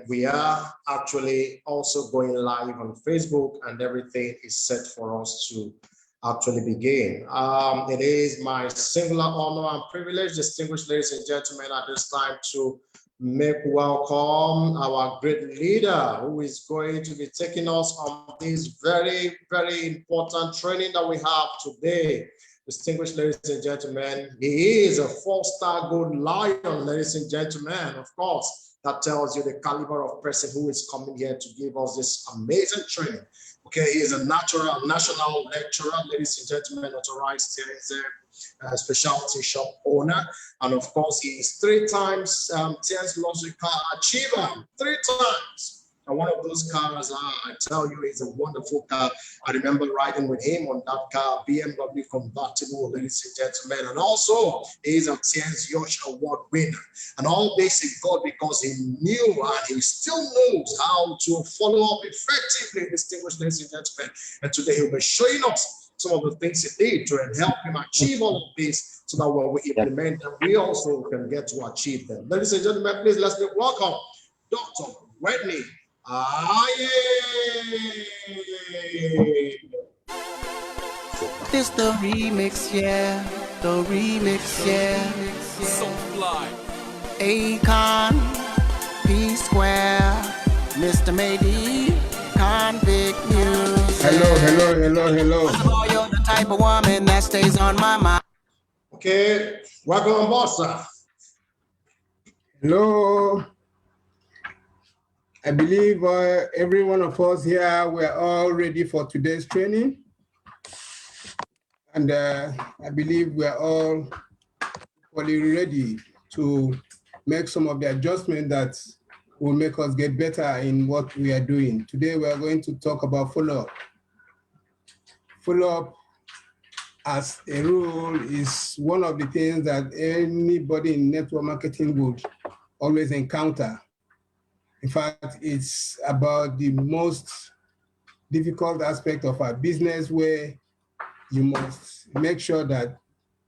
we are actually also going live on Facebook, and everything is set for us to actually begin. It is my singular honor and privilege, distinguished ladies and gentlemen, at this time to make welcome our great leader who is going to be taking us on this very, very important training that we have today. Distinguished ladies and gentlemen, he is a 4-star gold lion, ladies and gentlemen. Of course, that tells you the caliber of person who is coming here to give us this amazing training. Okay, he is a national lecturer, ladies and gentlemen, authorized specialty shop owner, and of course, he is 3 times TNS Luxury Car Achiever, 3 times. And one of those cars, I tell you, is a wonderful car. I remember riding with him on that car, BMW convertible, ladies and gentlemen. And also, he is a TNS Yosh Award winner. And all this is God because he knew and he still knows how to follow up effectively, distinguished ladies and gentlemen. And today he'll be showing us some of the things he did to help him achieve all of this, so that when we implement them, we also can get to achieve them. Ladies and gentlemen, please let's welcome Dr. Whitney. It's the remix, yeah. The remix, yeah. So fly. Akon, P Square, Mr. Maybe, Convict News. Hello. You're the type of woman that stays on my mind. Okay, welcome on board, sir. Hello. I believe every one of us here, we're all ready for today's training. And I believe we're all fully ready to make some of the adjustments that will make us get better in what we are doing. Today, we are going to talk about follow-up. Follow-up, as a rule, is one of the things that anybody in network marketing would always encounter. In fact, it's about the most difficult aspect of our business, where you must make sure that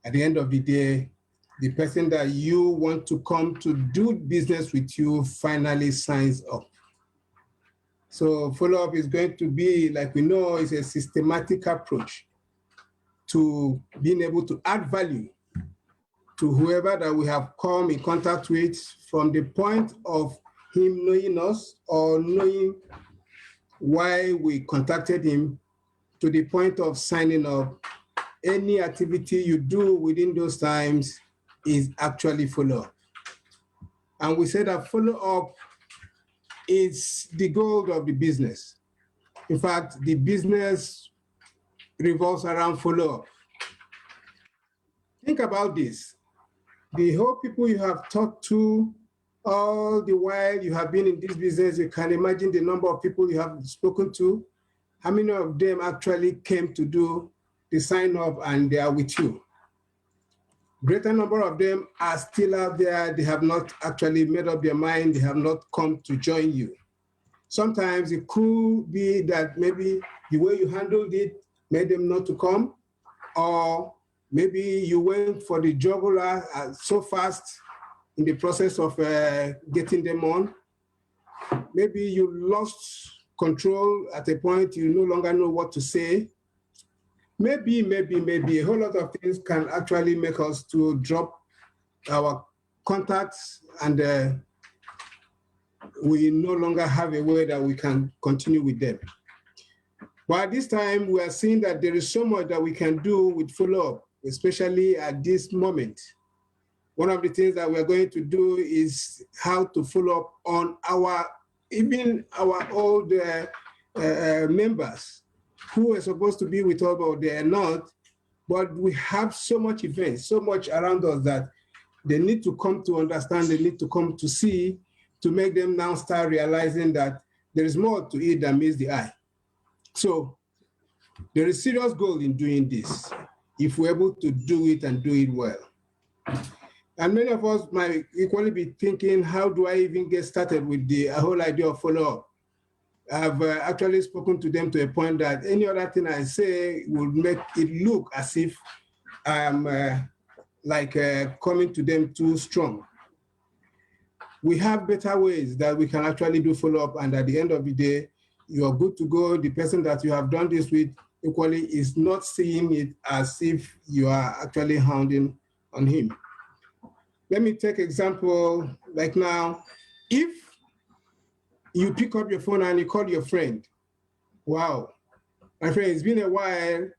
at the end of the day, the person that you want to come to do business with you finally signs up. So follow-up is going to be, like we know, is a systematic approach to being able to add value to whoever that we have come in contact with, from the point of him knowing us or knowing why we contacted him, to the point of signing up. Any activity you do within those times is actually follow-up. And we say that follow-up is the goal of the business. In fact, the business revolves around follow-up. Think about this. The whole people you have talked to all the while you have been in this business, you can imagine the number of people you have spoken to. How many of them actually came to do the sign up and they are with you? Greater number of them are still out there. They have not actually made up their mind. They have not come to join you. Sometimes it could be that maybe the way you handled it made them not to come, or maybe you went for the jugular so fast in the process of getting them on. Maybe you lost control at a point you no longer know what to say. Maybe a whole lot of things can actually make us to drop our contacts, and we no longer have a way that we can continue with them. But at this time, we are seeing that there is so much that we can do with follow-up, especially at this moment. One of the things that we're going to do is how to follow up on even our old members who are supposed to be with us, but they are not. But we have so much events, so much around us that they need to come to understand, they need to come to see, to make them now start realizing that there is more to it than meets the eye. So there is serious goal in doing this, if we're able to do it and do it well. And many of us might equally be thinking, how do I even get started with the whole idea of follow-up? I've actually spoken to them to a point that any other thing I say would make it look as if I'm coming to them too strong. we have better ways that we can actually do follow-up, and at the end of the day, you're good to go. The person that you have done this with equally is not seeing it as if you are actually hounding on him. Let me take example, like now, if you pick up your phone and you call your friend, wow, my friend, it's been a while.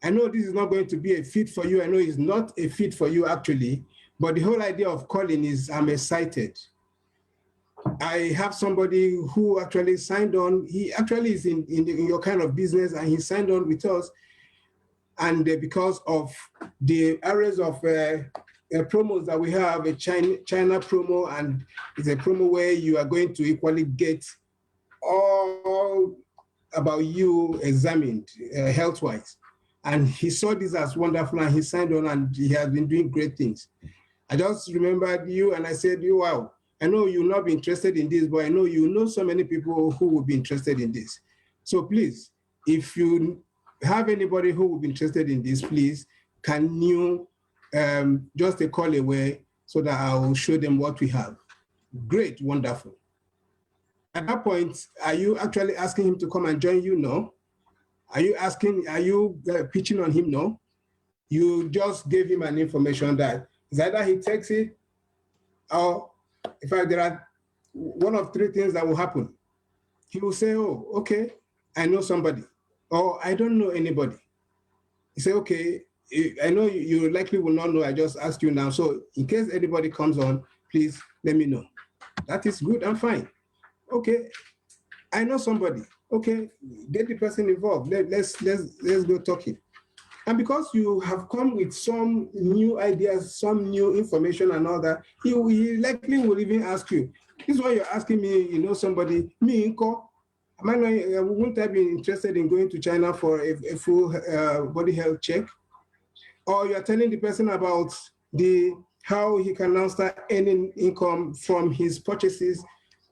I know this is not going to be a fit for you. I know it's not a fit for you actually, but the whole idea of calling is I'm excited. I have somebody who actually signed on. He actually is in your kind of business, and he signed on with us. And because of the areas of promos that we have, a China promo, and it's a promo where you are going to equally get all about you examined health-wise. And he saw this as wonderful, and he signed on, and he has been doing great things. I just remembered you, and I said, wow, I know you'll not be interested in this, but I know you know so many people who will be interested in this. So please, if you have anybody who will be interested in this, please, can you just a call away so that I will show them what we have. Great, wonderful. At that point, are you actually asking him to come and join you? No. Are you pitching on him? No. You just gave him an information that is either he takes it, or in fact, there are one of three things that will happen. He will say, oh, okay, I know somebody, or I don't know anybody. He say, okay, I know you likely will not know, I just asked you now. So in case anybody comes on, please let me know. That is good and fine. Okay, I know somebody. Okay, get the person involved. Let's go talking. And because you have come with some new ideas, some new information and all that, he likely will even ask you, this is why you're asking me, you know, somebody, me, Inko, wouldn't I be interested in going to China for a full body health check? Or you're telling the person about how he can now start earning income from his purchases,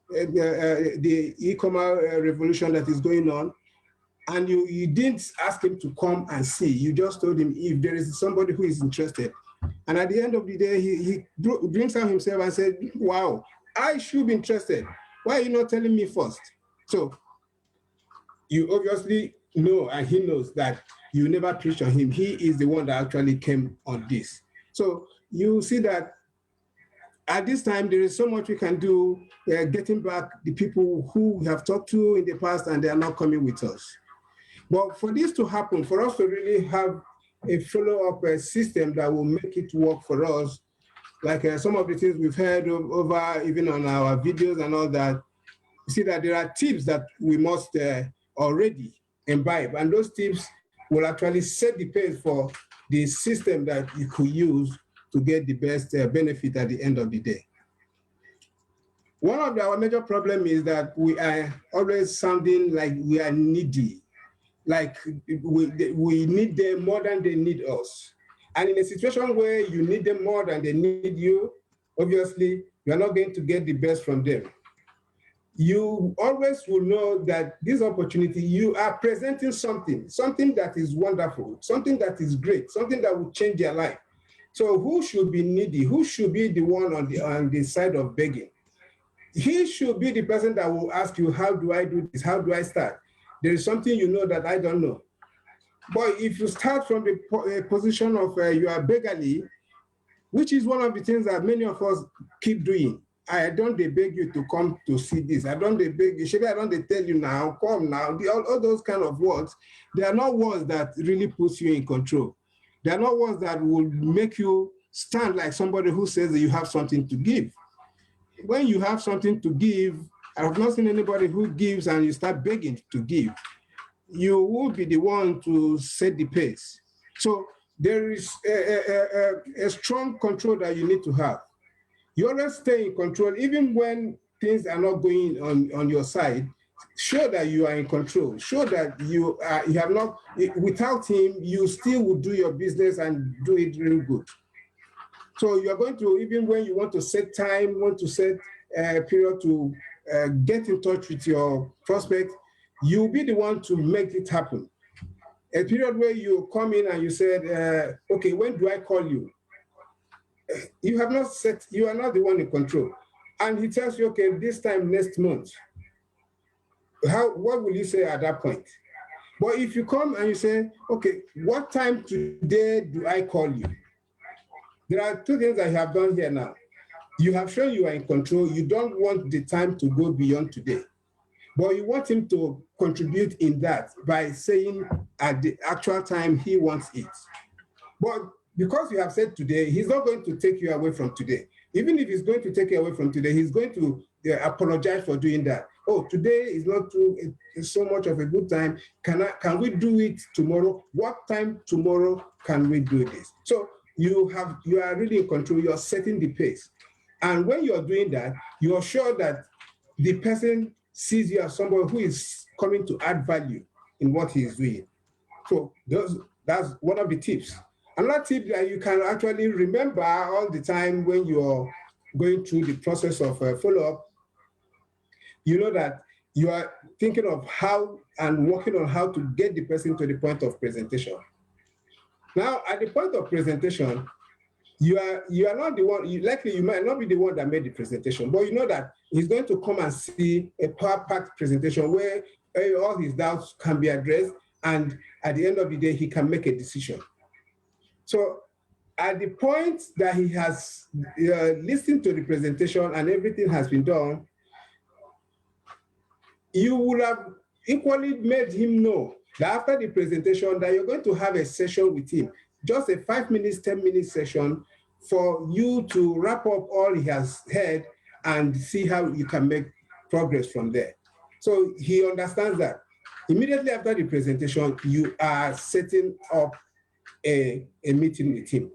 the e-commerce revolution that is going on. And you didn't ask him to come and see. You just told him if there is somebody who is interested. And at the end of the day, he brings out himself and said, wow, I should be interested. Why are you not telling me first? So you obviously know, and he knows that you never preached on him. He is the one that actually came on this. So you see that at this time, there is so much we can do getting back the people who we have talked to in the past and they are not coming with us. But for this to happen, for us to really have a follow-up system that will make it work for us, like some of the things we've heard over even on our videos and all that, you see that there are tips that we must already imbibe, and those tips will actually set the pace for the system that you could use to get the best benefit at the end of the day. One of our major problems is that we are always sounding like we are needy, like we need them more than they need us. And in a situation where you need them more than they need you, obviously, you're not going to get the best from them. You always will know that this opportunity, you are presenting something that is wonderful, something that is great, something that will change their life. So who should be needy? Who should be the one on the side of begging? He should be the person that will ask you, how do I do this? How do I start? There is something you know that I don't know. But if you start from the position of you are beggarly, which is one of the things that many of us keep doing. I don't beg you to come to see this. I don't beg you. Maybe I don't tell you now, come now. All those kind of words, they are not words that really puts you in control. They are not words that will make you stand like somebody who says that you have something to give. When you have something to give, I have not seen anybody who gives and you start begging to give. You will be the one to set the pace. So there is a strong control that you need to have. You always stay in control, even when things are not going on your side. Show that you are in control. Show that you have not, without him, you still will do your business and do it really good. So you're going to, even when you want to set time, want to set a period to get in touch with your prospect, you'll be the one to make it happen. A period where you come in and you said, okay, when do I call you? You have not set, you are not the one in control. and he tells you, okay, this time next month, what will you say at that point? But if you come and you say, okay, what time today do I call you? There are two things that you have done here now. You have shown you are in control. You don't want the time to go beyond today, but you want him to contribute in that by saying at the actual time he wants it. But because you have said today, he's not going to take you away from today. Even if he's going to take you away from today, he's going to apologize for doing that. Oh, today is not too, it's so much of a good time. Can we do it tomorrow? What time tomorrow can we do this? So you are really in control. You're setting the pace. And when you're doing that, you're sure that the person sees you as somebody who is coming to add value in what he is doing. So that's one of the tips. Another tip that you can actually remember all the time when you're going through the process of follow-up, you know that you are thinking of how and working on how to get the person to the point of presentation. Now, at the point of presentation, you are not the one, you might not be the one that made the presentation, but you know that he's going to come and see a power-packed presentation where all his doubts can be addressed, and at the end of the day, he can make a decision. So at the point that he has listened to the presentation and everything has been done, you would have equally made him know that after the presentation that you're going to have a session with him, just a 5 minutes, 10-minute session for you to wrap up all he has heard and see how you can make progress from there. So he understands that. Immediately after the presentation, you are setting up a meeting with him.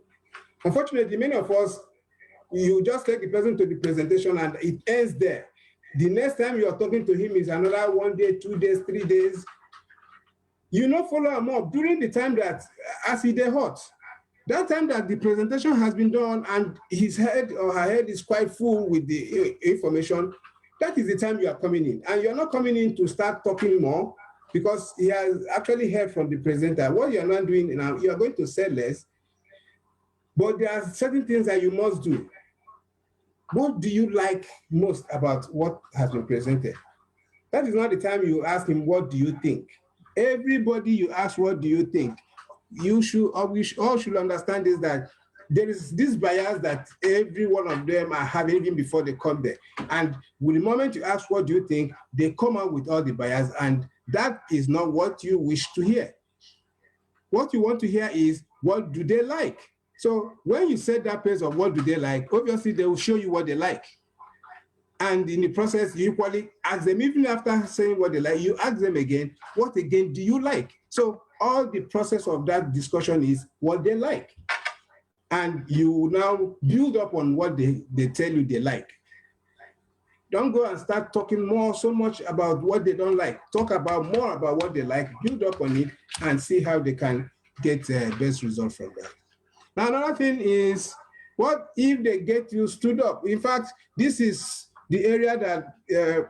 Unfortunately, many of us, you just take the person to the presentation and it ends there. The next time you are talking to him is another 1 day, 2 days, 3 days. You not follow him up during the time that as he dey hot. That time that the presentation has been done and his head or her head is quite full with the information, that is the time you are coming in. And you're not coming in to start talking more because he has actually heard from the presenter. What you're not doing now, you are going to say less, but there are certain things that you must do. What do you like most about what has been presented? That is not the time you ask him, what do you think? Everybody you ask, what do you think? You should, or we all should understand is that there is this bias that every one of them are having even before they come there. And with the moment you ask, what do you think? They come out with all the bias, and that is not what you wish to hear. What you want to hear is, what do they like? So when you set that pace of what do they like, obviously they will show you what they like. And in the process, you equally ask them, even after saying what they like, you ask them again, what again do you like? So all the process of that discussion is what they like. And you now build up on what they tell you they like. Don't go and start talking so much about what they don't like. Talk more about what they like, build up on it, and see how they can get best result from that. Now, another thing is, what if they get you stood up? In fact, this is the area that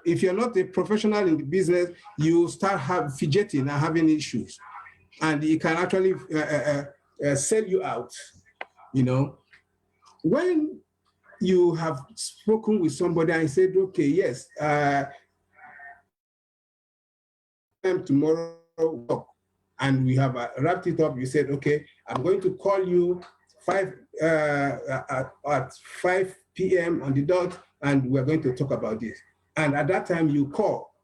if you're not a professional in the business, you start fidgeting and having issues. And it can actually sell you out, you know. When you have spoken with somebody and said, okay, yes, tomorrow, and we have wrapped it up, you said, okay, I'm going to call you at 5 p.m. on the dot, and we're going to talk about this. And at that time you call,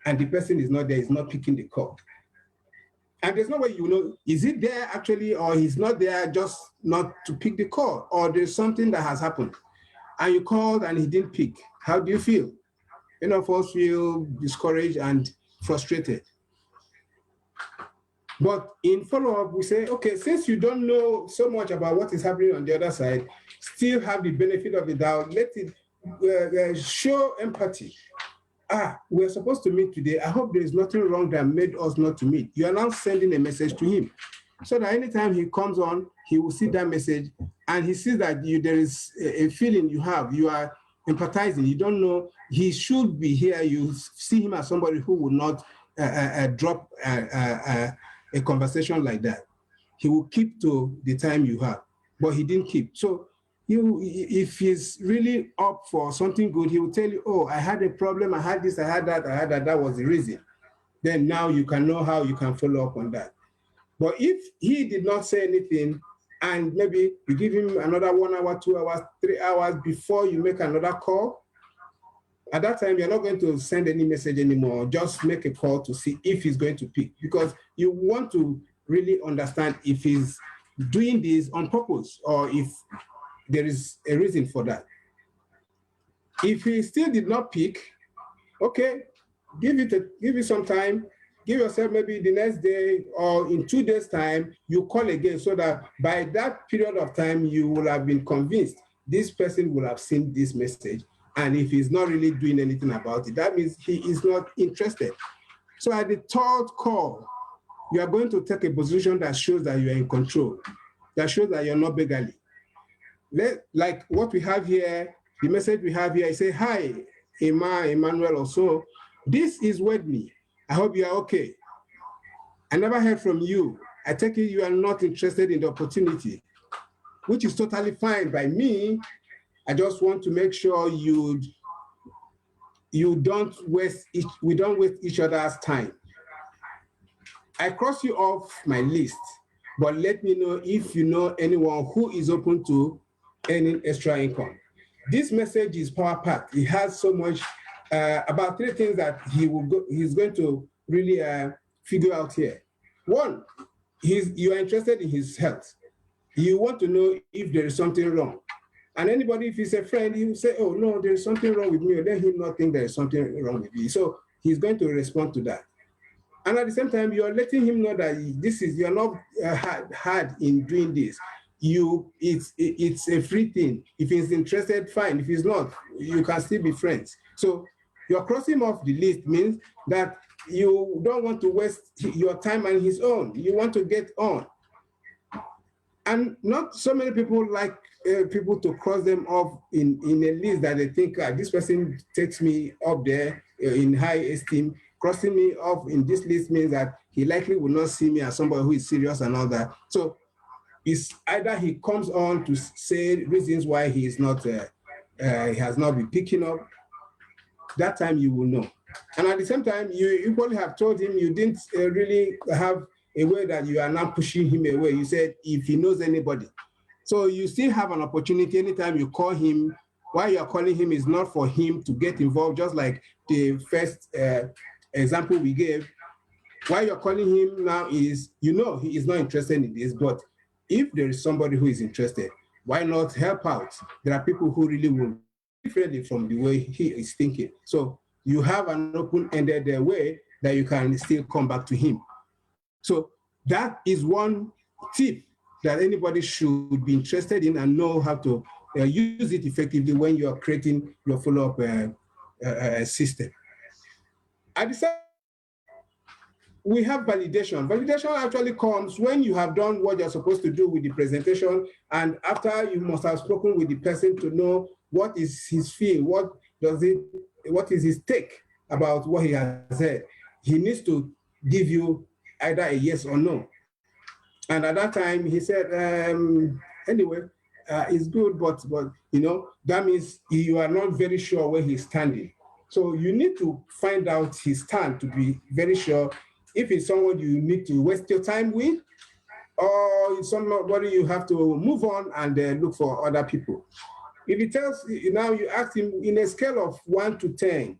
and the person is not there, is not picking the call. And there's no way you know, is it there actually, or he's not there just not to pick the call, or there's something that has happened. And you called and he didn't pick. How do you feel? Many of us feel discouraged and frustrated. But in follow-up, we say, okay, since you don't know so much about what is happening on the other side, still have the benefit of the doubt, let it show empathy. We're supposed to meet today. I hope there is nothing wrong that made us not to meet. You are now sending a message to him so that anytime he comes on, he will see that message and he sees that there is a feeling you have. You are empathizing. You don't know he should be here. You see him as somebody who will not drop a conversation like that. He will keep to the time you have, but he didn't keep. So if he's really up for something good, he will tell you, oh, I had a problem, I had this, I had that, that was the reason. Then now you can know how you can follow up on that. But if he did not say anything, and maybe you give him another 1 hour, 2 hours, 3 hours before you make another call, at that time, you're not going to send any message anymore. Just make a call to see if he's going to pick, because you want to really understand if he's doing this on purpose or if there is a reason for that. If he still did not pick, okay, give it some time. Give yourself maybe the next day or in 2 days' time, you call again, so that by that period of time, you will have been convinced this person will have seen this message. And if he's not really doing anything about it, that means he is not interested. So at the third call, you are going to take a position that shows that you are in control, that shows that you're not beggarly. Like what we have here, the message we have here, I say, hi, Emmanuel also. This is Wedney. I hope you are okay. I never heard from you. I take it you are not interested in the opportunity, which is totally fine by me. I just want to make sure we don't waste each other's time. I cross you off my list, but let me know if you know anyone who is open to earning extra income. This message is power-packed. It has so much, about 3 things that he's going to really figure out here. One, you are interested in his health. You want to know if there is something wrong. And anybody, if he's a friend, he will say, oh, no, there is something wrong with me. Or let him not think there is something wrong with you. So he's going to respond to that. And at the same time, you're letting him know that you're not hard in doing this. It's a free thing. If he's interested, fine. If he's not, you can still be friends. So you're crossing off the list means that you don't want to waste your time and his own. You want to get on. And not so many people like people to cross them off in a list that they think this person takes me up there in high esteem. Crossing me off in this list means that he likely will not see me as somebody who is serious and all that. So it's either he comes on to say reasons why he is not, he has not been picking up. That time you will know. And at the same time, you probably have told him you didn't really have a way that you are now pushing him away. You said if he knows anybody. So you still have an opportunity anytime you call him. Why you are calling him is not for him to get involved, just like the first example we gave. Why you're calling him now is, he is not interested in this, but if there is somebody who is interested, why not help out? There are people who really will differently from the way he is thinking. So you have an open-ended way that you can still come back to him. So that is one tip that anybody should be interested in and know how to use it effectively when you are creating your follow-up system. At the same, we have validation. Validation actually comes when you have done what you're supposed to do with the presentation, and after you must have spoken with the person to know what is his feel, what is his take about what he has said. He needs to give you either a yes or no. And at that time, he said, anyway, it's good, but that means you are not very sure where he's standing. So you need to find out his stand to be very sure if it's someone you need to waste your time with, or it's somebody you have to move on and look for other people. If he tells you, now you ask him in a scale of 1 to 10,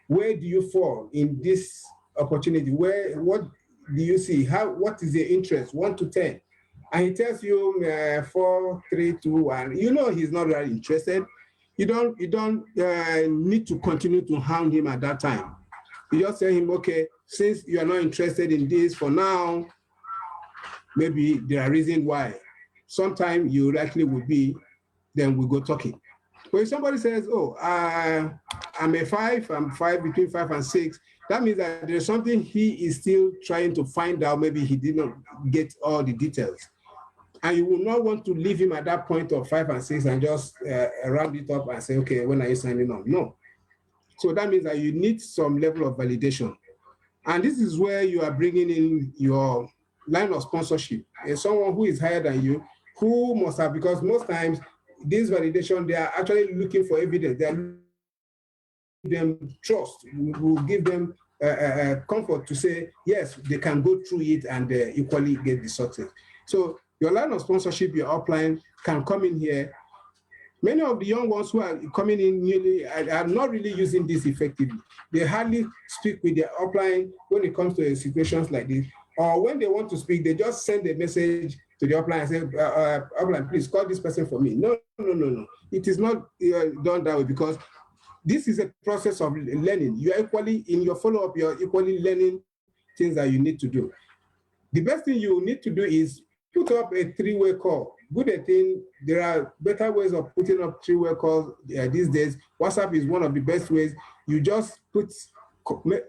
where do you fall in this opportunity? What do you see? What is your interest? 1 to 10. And he tells you 4, 3, 2, 1. You know he's not really interested. You don't need to continue to hound him at that time. You just tell him, okay, since you are not interested in this for now, maybe there are reasons why. Sometime you likely would be, then we go talking. But if somebody says, oh, I'm a 5, I'm 5, between 5 and 6, that means that there's something he is still trying to find out. Maybe he did not get all the details. And you will not want to leave him at that point of 5 and 6 and just round it up and say, okay, when are you signing on? No. So that means that you need some level of validation. And this is where you are bringing in your line of sponsorship. Someone who is higher than you, who must have, because most times this validation, they are actually looking for evidence. They are them trust, will give them comfort to say, yes, they can go through it and equally get the success. So your line of sponsorship, your upline can come in here. Many of the young ones who are coming in newly are not really using this effectively. They hardly speak with their upline when it comes to situations like this. Or when they want to speak, they just send a message to the upline and say, upline, please call this person for me. No. It is not done that way, because this is a process of learning. You are equally, in your follow-up, you're equally learning things that you need to do. The best thing you need to do is put up a three-way call. Good thing, there are better ways of putting up three-way calls these days. WhatsApp is one of the best ways. You just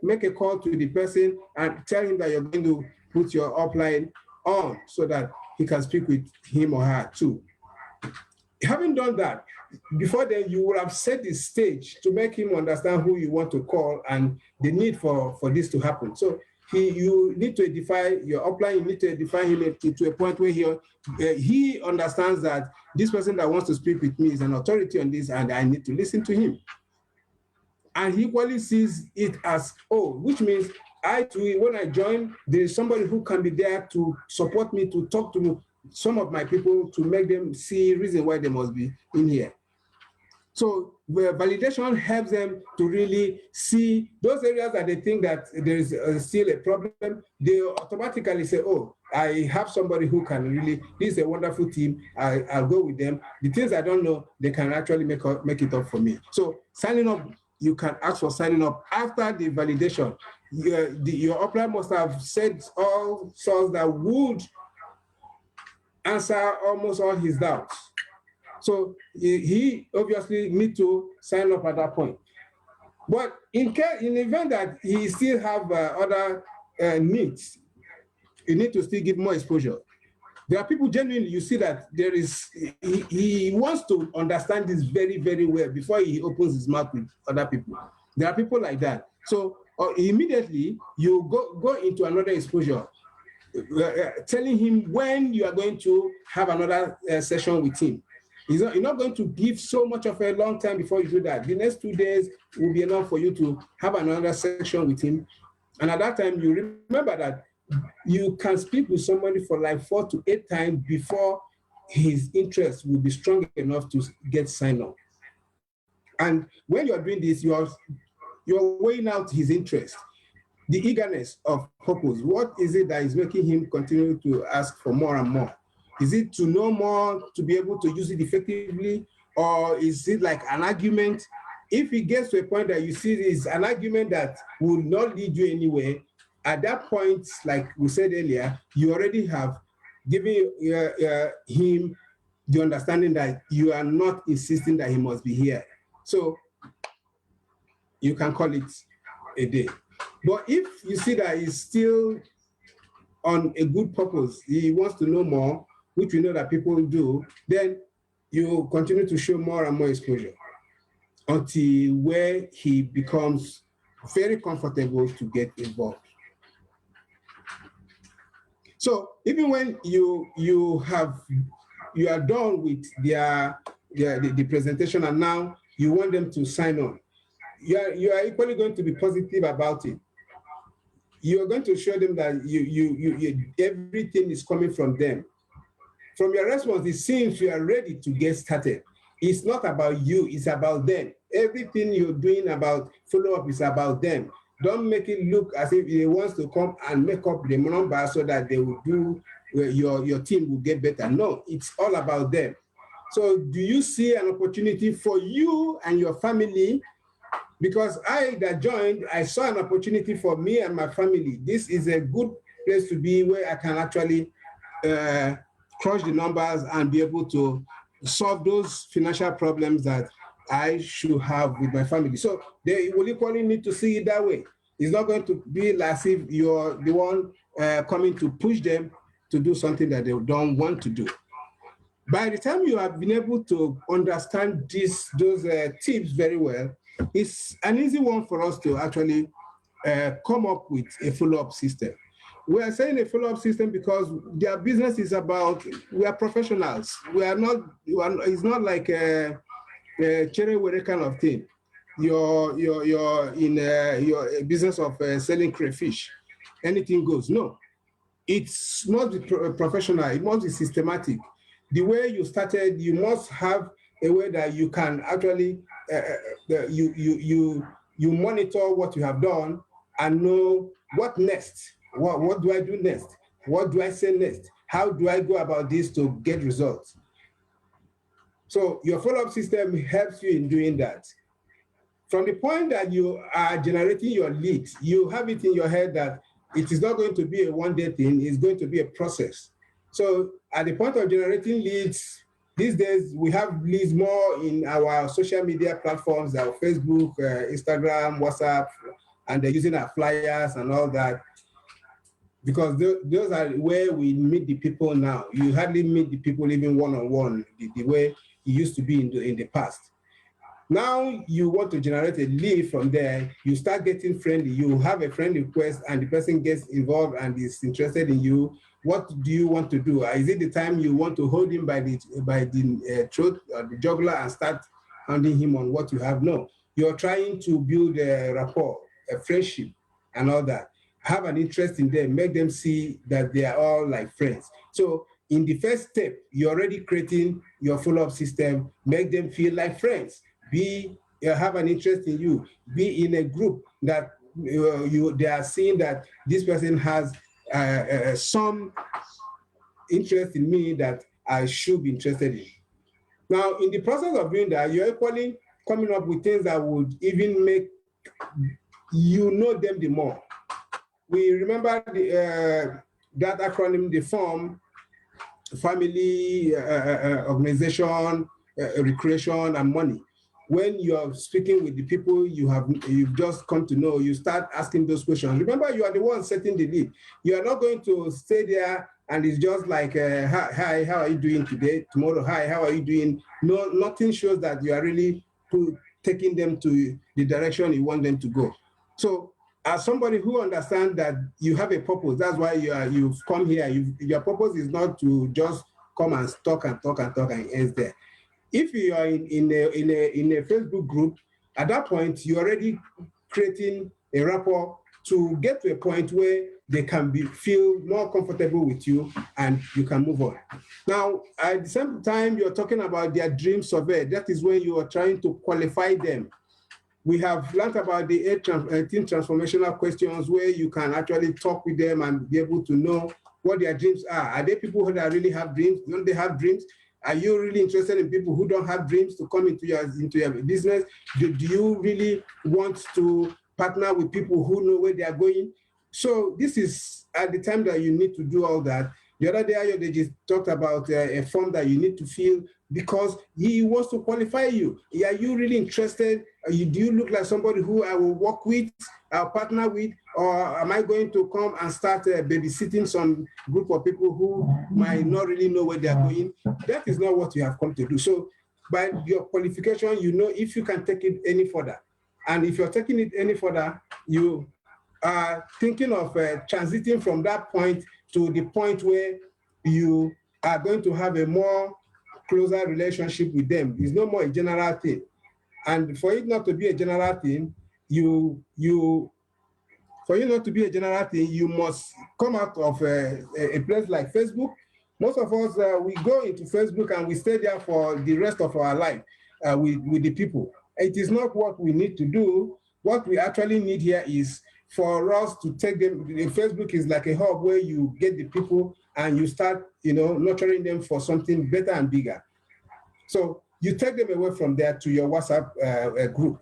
make a call to the person and tell him that you're going to put your upline on so that he can speak with him or her too. Having done that, before then, you would have set the stage to make him understand who you want to call and the need for this to happen. So you need to edify your upline, you need to edify him to a point where he understands that this person that wants to speak with me is an authority on this and I need to listen to him. And he equally sees it as, which means I too, when I join, there is somebody who can be there to support me, to talk to some of my people, to make them see reason why they must be in here. So where validation helps them to really see those areas that they think that there is still a problem, they automatically say, I have somebody who can really, this is a wonderful team, I'll go with them. The things I don't know, they can actually make it up for me. So signing up, you can ask for signing up after the validation. Your upline must have said all sorts that would answer almost all his doubts. So he obviously needs to sign up at that point. But in the event that he still have other needs, you need to still give more exposure. There are people genuinely, you see that there is, he wants to understand this very, very well before he opens his mouth with other people. There are people like that. So immediately you go into another exposure, telling him when you are going to have another session with him. You're not going to give so much of a long time before you do that. The next 2 days will be enough for you to have another session with him. And at that time, you remember that you can speak with somebody for like 4 to 8 times before his interest will be strong enough to get signed up. And when you're doing this, you're weighing out his interest, the eagerness of purpose. What is it that is making him continue to ask for more and more? Is it to know more, to be able to use it effectively? Or is it like an argument? If it gets to a point that you see is an argument that will not lead you anywhere, at that point, like we said earlier, you already have given him the understanding that you are not insisting that he must be here. So you can call it a day. But if you see that he's still on a good purpose, he wants to know more, which we know that people do, then you continue to show more and more exposure until where he becomes very comfortable to get involved. So even when you are done with the presentation and now you want them to sign on, you are equally going to be positive about it. You are going to show them that everything is coming from them. From your response, it seems you are ready to get started. It's not about you, it's about them. Everything you're doing about follow-up is about them. Don't make it look as if he wants to come and make up the number so that they will do, your team will get better. No, it's all about them. So do you see an opportunity for you and your family? Because I that joined, I saw an opportunity for me and my family. This is a good place to be where I can actually crush the numbers and be able to solve those financial problems that I should have with my family. So they will equally need to see it that way. It's not going to be as if you're the one coming to push them to do something that they don't want to do. By the time you have been able to understand those tips very well, it's an easy one for us to actually come up with a follow-up system. we are saying a follow-up system because their business is about, we are professionals. It's not like a cherry kind of thing. You're in your business of selling crayfish. Anything goes. No, it's not professional. It must be systematic. The way you started, you must have a way that you can actually you monitor what you have done and know what next. What do I do next? What do I say next? How do I go about this to get results? So your follow-up system helps you in doing that. From the point that you are generating your leads, you have it in your head that it is not going to be a one-day thing, it's going to be a process. So at the point of generating leads, these days we have leads more in our social media platforms, our Facebook, Instagram, WhatsApp, and they're using our flyers and all that, because those are where we meet the people now. You hardly meet the people even one-on-one, the way it used to be in the past. Now you want to generate a lead from there, you start getting friendly, you have a friend request and the person gets involved and is interested in you. What do you want to do? Is it the time you want to hold him by the throat or the jugular and start handing him on what you have? No, you're trying to build a rapport, a friendship and all that. Have an interest in them, make them see that they are all like friends. So in the first step, you're already creating your follow-up system, make them feel like friends. Have an interest in you, be in a group that they are seeing that this person has some interest in me that I should be interested in. Now, in the process of doing that, you're equally coming up with things that would even make you know them the more. We remember that acronym, the FORM, family, organization, recreation, and money. When you're speaking with the people you've just come to know, you start asking those questions. Remember, you are the one setting the lead. You are not going to stay there and it's just like, hi, how are you doing today? Tomorrow, hi, how are you doing? No, nothing shows that you are really taking them to the direction you want them to go. So as somebody who understands that you have a purpose, that's why you've come here. Your purpose is not to just come and talk and end there. If you are in a Facebook group, at that point, you're already creating a rapport to get to a point where they can feel more comfortable with you and you can move on. Now, at the same time, you're talking about their dream survey. That is when you are trying to qualify them. We have learned about the 18 transformational questions where you can actually talk with them and be able to know what their dreams are. Are they people who really have dreams? Don't they have dreams? Are you really interested in people who don't have dreams to come into your business? Do you really want to partner with people who know where they are going? So this is at the time that you need to do all that. The other day, they just talked about a form that you need to fill because he wants to qualify you. Are you really interested? Do you look like somebody who I will work with, I'll partner with, or am I going to come and start babysitting some group of people who might not really know where they are going? That is not what you have come to do. So by your qualification, you know if you can take it any further. And if you're taking it any further, you are thinking of transiting from that point to the point where you are going to have a more closer relationship with them. It's no more a general thing. And for it not to be a general thing, you must come out of a place like Facebook. Most of us, we go into Facebook and we stay there for the rest of our life with the people. It is not what we need to do. What we actually need here is for us to take them. Facebook is like a hub where you get the people and you start, nurturing them for something better and bigger. So you take them away from there to your WhatsApp group.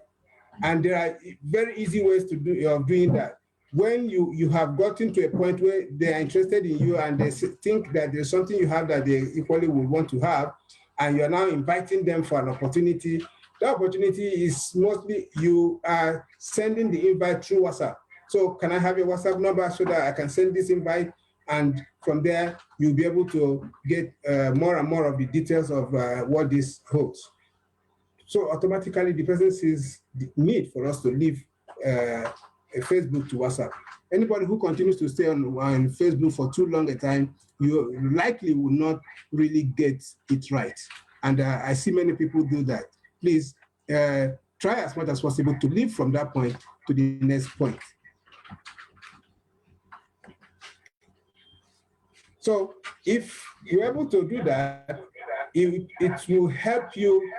And there are very easy ways to doing that. When you have gotten to a point where they are interested in you and they think that there's something you have that they equally would want to have, and you're now inviting them for an opportunity, that opportunity is mostly you are sending the invite through WhatsApp. So can I have your WhatsApp number so that I can send this invite? And from there, you'll be able to get more and more of the details of what this holds. So automatically, the person sees the need for us to leave Facebook to WhatsApp. anybody who continues to stay on Facebook for too long a time, you likely will not really get it right. And I see many people do that. Please try as much as possible to live from that point to the next point. So if you're able to do that, it will help you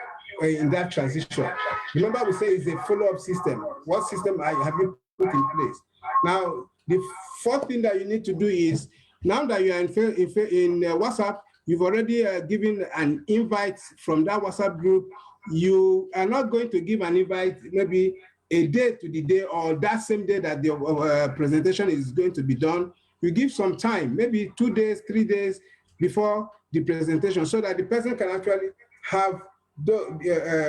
in that transition. Remember, we say it's a follow-up system. What system have you put in place? Now, the fourth thing that you need to do is, now that you are in WhatsApp, you've already given an invite from that WhatsApp group. You are not going to give an invite maybe a day to the day or that same day that the presentation is going to be done. You give some time, maybe 2 days, 3 days before the presentation, so that the person can actually have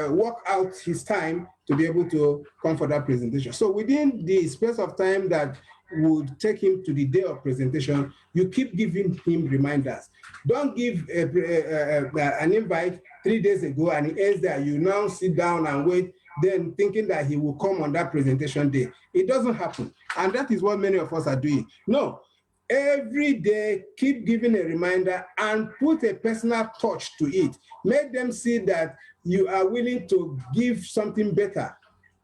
work out his time to be able to come for that presentation. So within the space of time that would take him to the day of presentation, you keep giving him reminders. Don't give an invite 3 days ago and it ends there. You now sit down and wait, then thinking that he will come on that presentation day. It doesn't happen. And that is what many of us are doing. No, every day, keep giving a reminder and put a personal touch to it. Make them see that you are willing to give something better,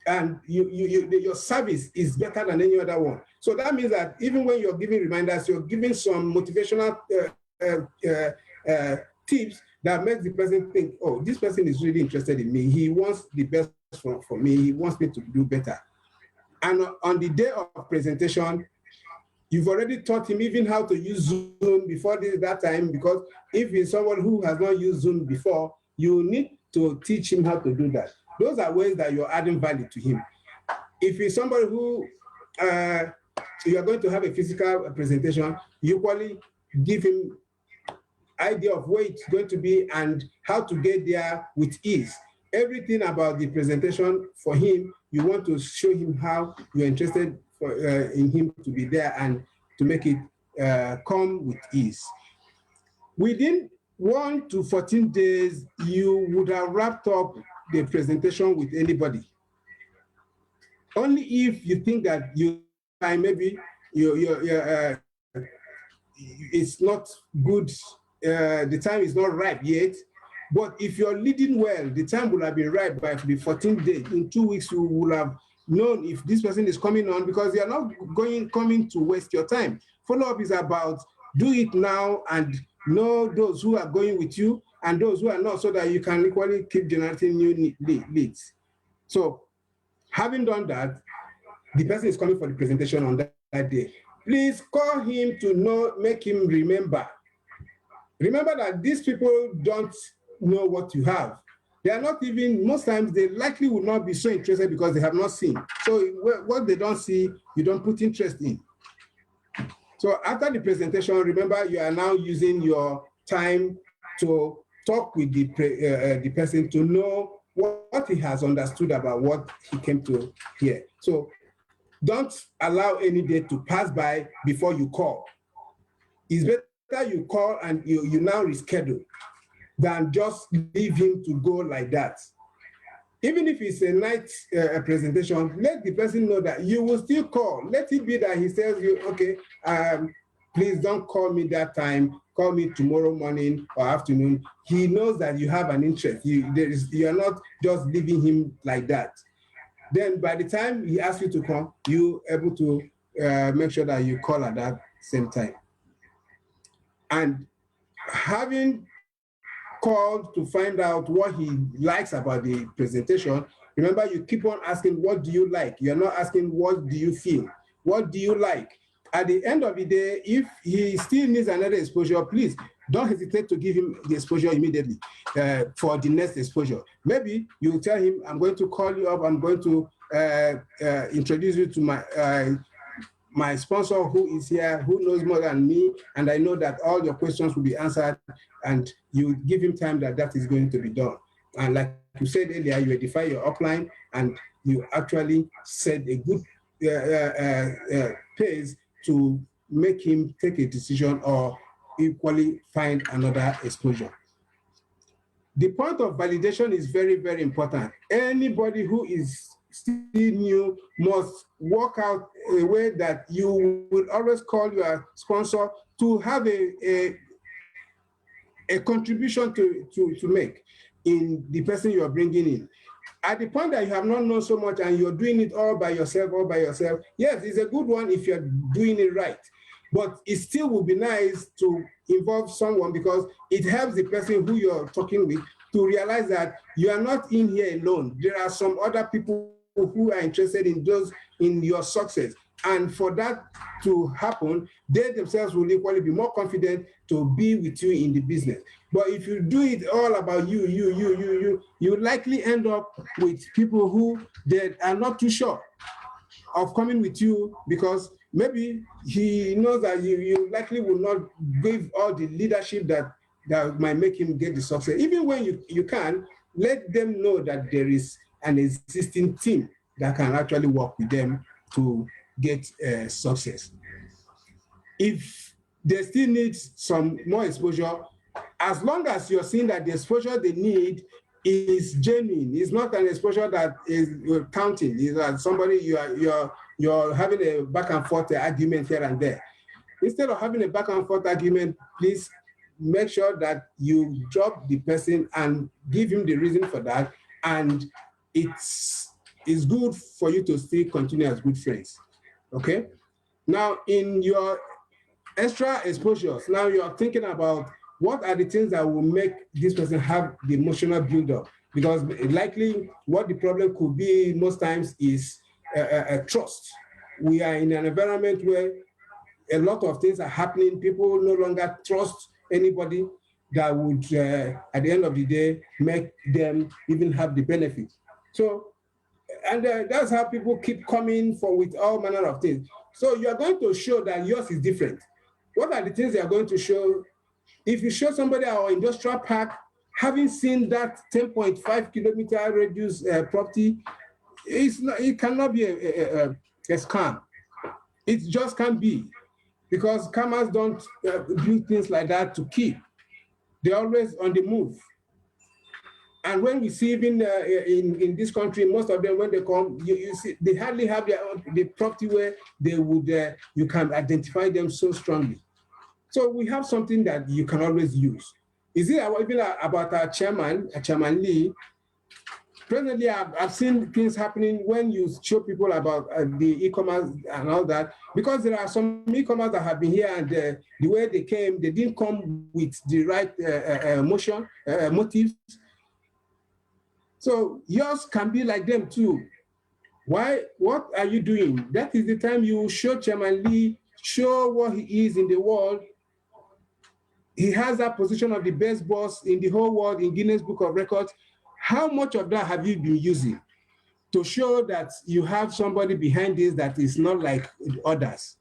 and your service is better than any other one. So that means that even when you're giving reminders, you're giving some motivational tips that makes the person think, oh, this person is really interested in me. He wants the best for me. He wants me to do better. And on the day of presentation, you've already taught him even how to use Zoom before that time, because if he's someone who has not used Zoom before, you need to teach him how to do that. Those are ways that you're adding value to him. If he's somebody who you are going to have a physical presentation, you equally give him idea of where it's going to be and how to get there with ease. Everything about the presentation for him, you want to show him how you're interested in him to be there and to make it come with ease. Within 1 to 14 days, you would have wrapped up the presentation with anybody. Only if you think that maybe it's not good, the time is not ripe yet. But if you're leading well, the time will have been ripe by the 14th day. In 2 weeks, you will have known if this person is coming on, because they are not coming to waste your time. Follow-up is about do it now and know those who are going with you and those who are not, so that you can equally keep generating new leads. So having done that, the person is coming for the presentation on that day. Please call him to make him remember. Remember that these people don't know what you have. They are not even, most times they likely will not be so interested because they have not seen. So what they don't see, you don't put interest in. So after the presentation, remember you are now using your time to talk with the person to know what he has understood about what he came to hear. So don't allow any day to pass by before you call. It's better you call and you now reschedule than just leave him to go like that. Even if it's a night presentation, let the person know that you will still call. Let it be that he says, okay, please don't call me that time. Call me tomorrow morning or afternoon. He knows that you have an interest. You are not just leaving him like that. Then by the time he asks you to come, you're able to make sure that you call at that same time. And having called to find out what he likes about the presentation, remember you keep on asking, what do you like? You're not asking, what do you feel? What do you like? At the end of the day, if he still needs another exposure, please don't hesitate to give him the exposure immediately for the next exposure. Maybe you tell him, I'm going to call you up, I'm going to introduce you to my sponsor who is here, who knows more than me, and I know that all your questions will be answered, and you give him time that is going to be done. And like you said earlier, you identify your upline, and you actually set a good pace to make him take a decision or equally find another exposure. The point of validation is very, very important. Anybody who is still new, must work out a way that you will always call your sponsor to have a contribution to make in the person you are bringing in. At the point that you have not known so much and you're doing it all by yourself, yes, it's a good one if you're doing it right. But it still would be nice to involve someone, because it helps the person who you're talking with to realize that you are not in here alone. There are some other people who are interested in your success. And for that to happen, they themselves will equally be more confident to be with you in the business. But if you do it all about you likely end up with people who they are not too sure of coming with you, because maybe he knows that you likely will not give all the leadership that might make him get the success. Even when you can, let them know that there is an existing team that can actually work with them to get success. If they still need some more exposure, as long as you're seeing that the exposure they need is genuine, it's not an exposure that is counting, it's that somebody you're having a back and forth argument here and there. Instead of having a back and forth argument, please make sure that you drop the person and give him the reason for that, and it's good for you to still continue as good friends. Okay? Now, in your extra exposures, now you're thinking about what are the things that will make this person have the emotional buildup, because likely what the problem could be most times is trust. We are in an environment where a lot of things are happening. People no longer trust anybody that would, at the end of the day, make them even have the benefit. So, and that's how people keep coming for with all manner of things. So you are going to show that yours is different. What are the things you are going to show? If you show somebody our industrial park, having seen that 10.5 kilometer radius property, it cannot be a scam. It just can't be, because scammers don't do things like that to keep. They're always on the move. And when we see even in this country, most of them, when they come, you see, they hardly have the property where they would, you can identify them so strongly. So we have something that you can always use. Is it even about our chairman, Chairman Lee? Presently, I've seen things happening when you show people about the e-commerce and all that, because there are some e-commerce that have been here, and the way they came, they didn't come with the right motives. So yours can be like them too. Why? What are you doing? That is the time you show Chairman Lee, show what he is in the world. He has that position of the best boss in the whole world in Guinness Book of Records. How much of that have you been using to show that you have somebody behind this that is not like others?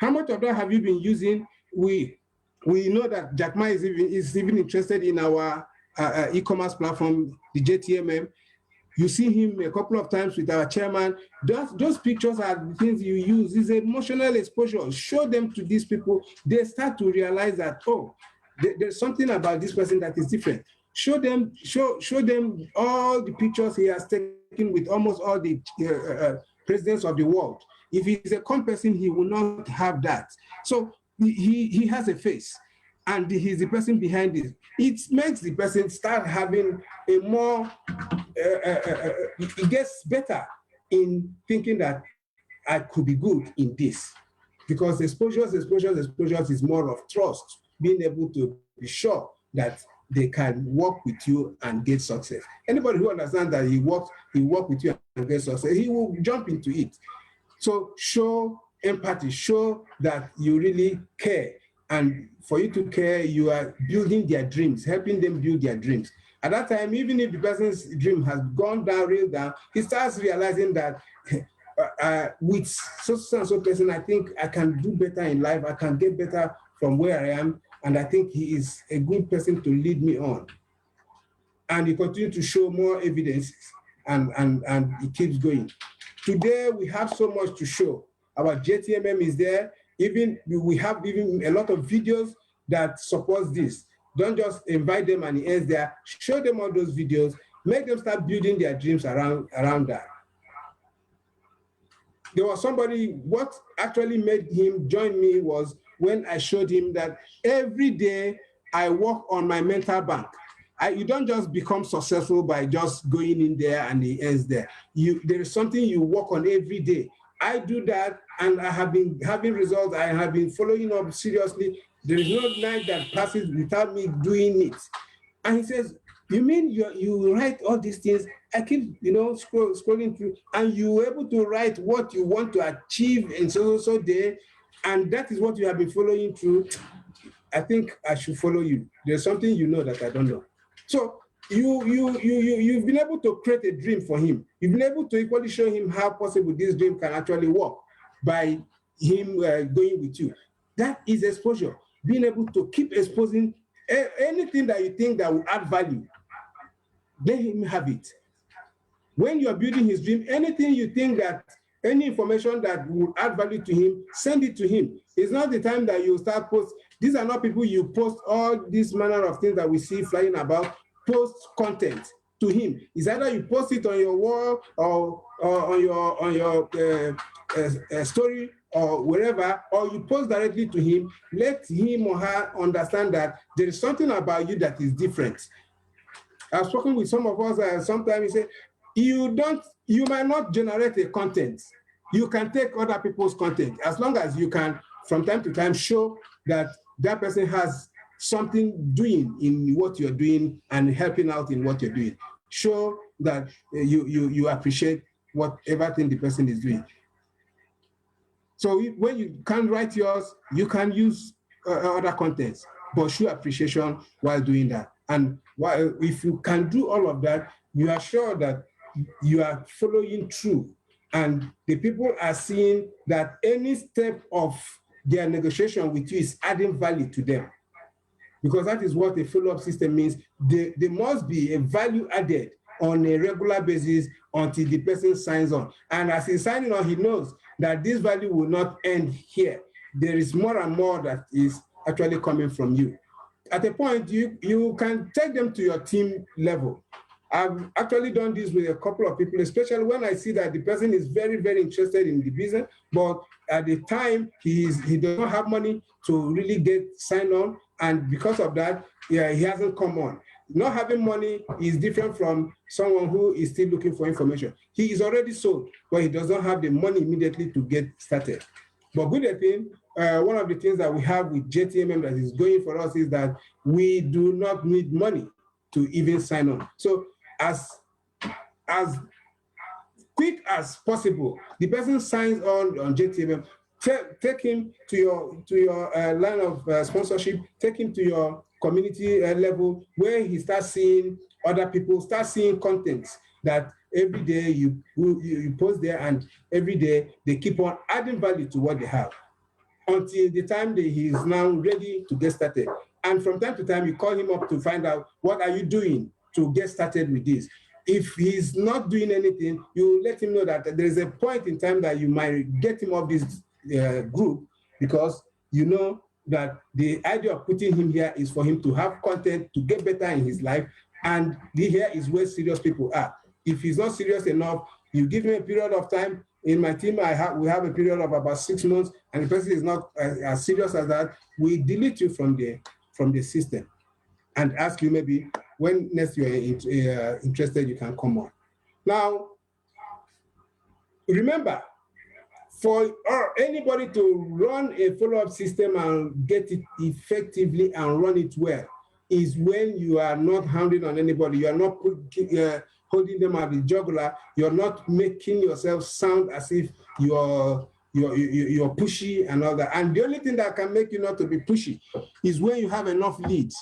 How much of that have you been using? We know that Jack Ma is even interested in our e-commerce platform, the JTMM. You see him a couple of times with our chairman. Those pictures are the things you use. It's emotional exposure. Show them to these people. They start to realize that, oh, there's something about this person that is different. Show them all the pictures he has taken with almost all the presidents of the world. If he's a calm person, he will not have that. So he has a face, and he's the person behind it. It makes the person start having a more, it gets better in thinking that I could be good in this. Because exposures is more of trust, being able to be sure that they can work with you and get success. Anybody who understands that he work with you and get success, he will jump into it. So show empathy, show that you really care. And for you to care, you are building their dreams, helping them build their dreams. At that time, even if the person's dream has gone down, real down, he starts realizing that with so and so person, I think I can do better in life. I can get better from where I am. And I think he is a good person to lead me on. And he continues to show more evidence, and it keeps going. Today, we have so much to show. Our JTMM is there. We have even a lot of videos that supports this. Don't just invite them and he ends there. Show them all those videos. Make them start building their dreams around that. there was somebody, what actually made him join me was when I showed him that every day I work on my mental bank. You don't just become successful by just going in there and it ends there. There is something you work on every day. I do that, and I have been having results. I have been following up seriously. There is no night that passes without me doing it. And he says, you mean you write all these things? I keep, scrolling through, and you were able to write what you want to achieve in so day, and that is what you have been following through. I think I should follow you. There's something you know that I don't know. So you've been able to create a dream for him. You've been able to equally show him how possible this dream can actually work by him going with you. That is exposure. Being able to keep exposing anything that you think that will add value. Let him have it. When you are building his dream, anything you think that, any information that will add value to him, send it to him. It's not the time that you start post. These are not people you post all this manner of things that we see flying about. Post content to him. It's either you post it on your wall or on your story or wherever, or you post directly to him. Let him or her understand that there is something about you that is different. I've spoken with some of us, and sometimes you say, you might not generate a content. You can take other people's content as long as you can, from time to time, show that that person has something doing in what you're doing and helping out in what you're doing. Show that you appreciate whatever thing the person is doing. So when you can't write yours, you can use other contents, but show appreciation while doing that. And if you can do all of that, you are sure that you are following through, and the people are seeing that any step of their negotiation with you is adding value to them. Because that is what a follow-up system means. There must be a value added on a regular basis until the person signs on. And as he's signing on, he knows that this value will not end here. There is more and more that is actually coming from you. At a point, you can take them to your team level. I've actually done this with a couple of people, especially when I see that the person is very, very interested in the business, but at the time he does not have money to really get signed on, and because of that, he hasn't come on. Not having money is different from someone who is still looking for information. He is already sold, but he does not have the money immediately to get started. But good thing, one of the things that we have with JTMM that is going for us is that we do not need money to even sign on. So as quick as possible, the person signs on JTMM, take him to your line of sponsorship, take him to your community level where he starts seeing other people, start seeing content that every day you post there, and every day they keep on adding value to what they have until the time that he is now ready to get started. And from time to time, you call him up to find out, what are you doing to get started with this? If he's not doing anything, you let him know that there is a point in time that you might get him off this group, because you know that the idea of putting him here is for him to have content to get better in his life, and here is where serious people are. If he's not serious enough, you give him a period of time. In my team, we have a period of about 6 months, and the person is not as serious as that, we delete you from the system and ask you maybe when next you are interested, you can come on. Now, remember, for anybody to run a follow-up system and get it effectively and run it well is when you are not hounding on anybody, you are not holding them at the jugular, you're not making yourself sound as if you're pushy and all that. And the only thing that can make you not to be pushy is when you have enough leads,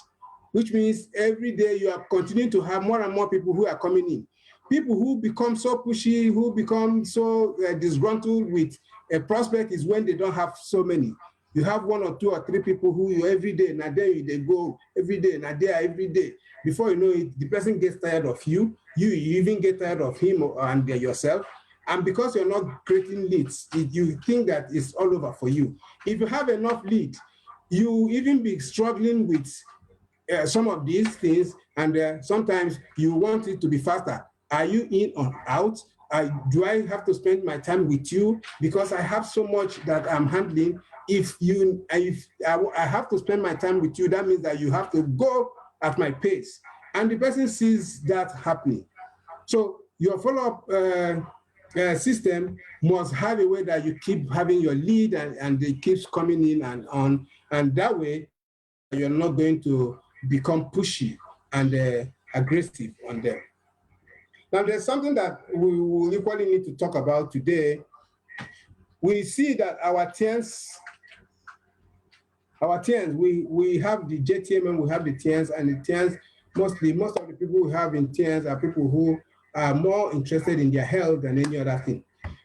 which means every day you are continuing to have more and more people who are coming in. People who become so pushy, who become so disgruntled with a prospect is when they don't have so many. You have 1 or 2 or 3 people who you every day, now there they go every day, now there every day. Before you know it, the person gets tired of you. You even get tired of him and yourself. And because you're not creating leads, you think that it's all over for you. If you have enough leads, you even be struggling with some of these things, and sometimes you want it to be faster. Are you in or out? do I have to spend my time with you because I have so much that I'm handling? If I have to spend my time with you, that means that you have to go at my pace. And the person sees that happening. So your follow-up system must have a way that you keep having your lead and it keeps coming in and on. And that way, you're not going to become pushy and aggressive on them. Now, there's something that we will equally need to talk about today. We see that our tiers, we have the JTMM, we have the tiers, and the tiers, most of the people we have in tiers are people who are more interested in their health than any other thing.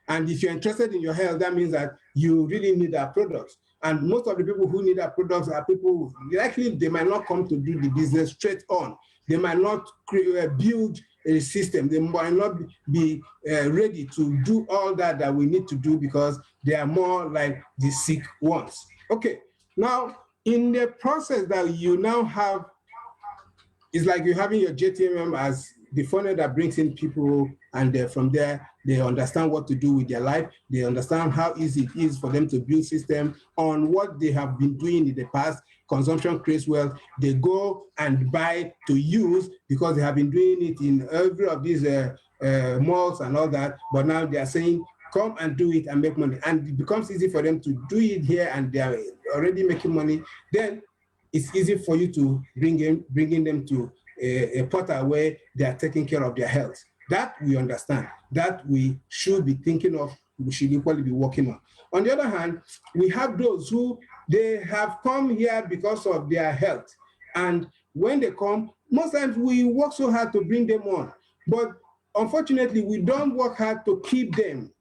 And if you're interested in your health, that means that you really need our products. And most of the people who need our products are people, likely they might not come to do the business straight on. They might not build a system. They might not be ready to do all that we need to do because they are more like the sick ones. Okay, now in the process that you now have, it's like you're having your JTMM as the funnel that brings in people, and from there, they understand what to do with their life. They understand how easy it is for them to build system on what they have been doing in the past. Consumption creates wealth. They go and buy to use because they have been doing it in every of these malls and all that. But now they are saying, come and do it and make money. And it becomes easy for them to do it here and they are already making money. Then it's easy for you to bringing them to a portal where they are taking care of their health. That we understand, that we should be thinking of, we should equally be working on. On the other hand, we have those who they have come here because of their health. And when they come, most times we work so hard to bring them on. But unfortunately, we don't work hard to keep them.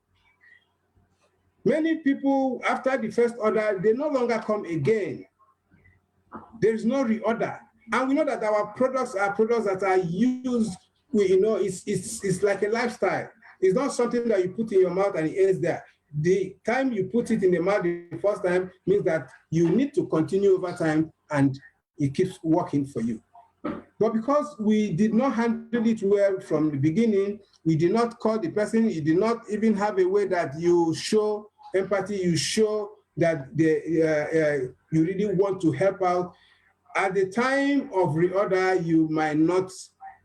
Many people, after the first order, they no longer come again. There is no reorder. And we know that our products are products that are used, it's like a lifestyle. It's not something that you put in your mouth and it ends there. The time you put it in the mouth the first time means that you need to continue over time and it keeps working for you. But because we did not handle it well from the beginning, we did not call the person, you did not even have a way that you show empathy, you show that you really want to help out. At the time of reorder, you might not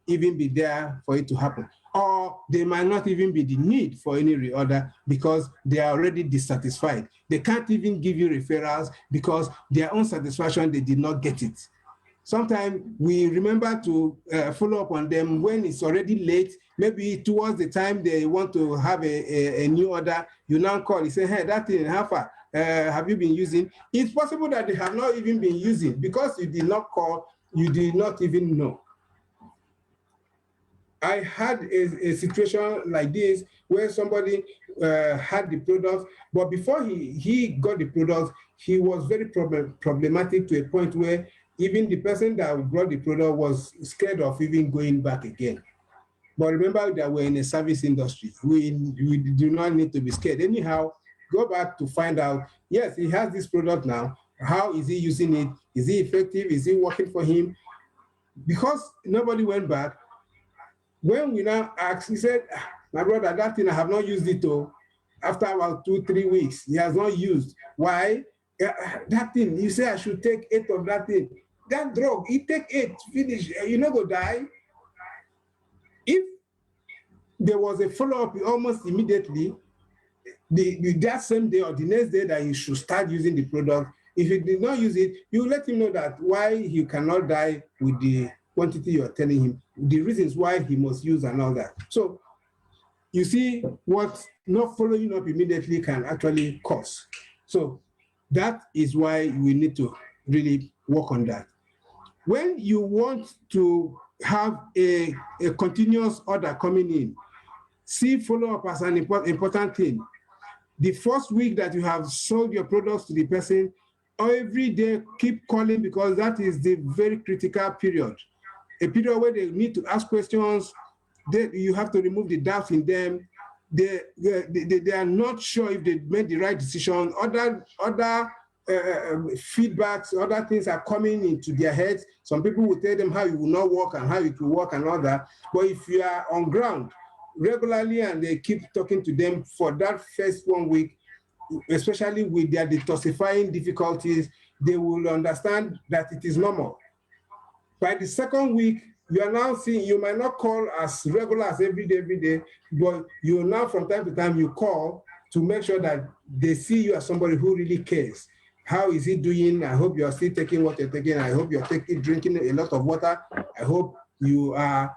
even be there for it to happen. Or there might not even be the need for any reorder because they are already dissatisfied. They can't even give you referrals because their own satisfaction, they did not get it. Sometimes we remember to follow up on them when it's already late, maybe towards the time they want to have a new order, you now call, you say, hey, that thing, how far? Have you been using? It's possible that they have not even been using because you did not call, you did not even know. I had a situation like this where somebody had the product, but before he got the product, he was very problematic to a point where even the person that brought the product was scared of even going back again. But remember that we're in a service industry. We do not need to be scared. Anyhow, go back to find out, yes, he has this product now. How is he using it? Is he effective? Is it working for him? Because nobody went back, when we now asked, he said, my brother, that thing, I have not used it though. After about 2-3 weeks, he has not used. Why? That thing, you say I should take 8 of that thing. That drug, he take 8, finish, you not go die. If there was a follow-up almost immediately, that same day or the next day that he should start using the product, if he did not use it, you let him know that why he cannot die with the quantity you're telling him, the reasons why he must use and all that. So you see what not following up immediately can actually cause. So that is why we need to really work on that. When you want to have a continuous order coming in, see follow-up as an important thing. The first week that you have sold your products to the person, every day keep calling because that is the very critical period. A period where they need to ask questions, you have to remove the doubts in them. They are not sure if they made the right decision. Other feedbacks, other things are coming into their heads. Some people will tell them how it will not work and how it will work and all that. But if you are on ground, regularly and they keep talking to them for that first 1 week, especially with their detoxifying difficulties, they will understand that it is normal. By the second week, you are now seeing, you might not call as regular as every day, but you now from time to time you call to make sure that they see you as somebody who really cares. How is he doing? I hope you are still taking what you're taking. I hope you're drinking a lot of water. I hope you are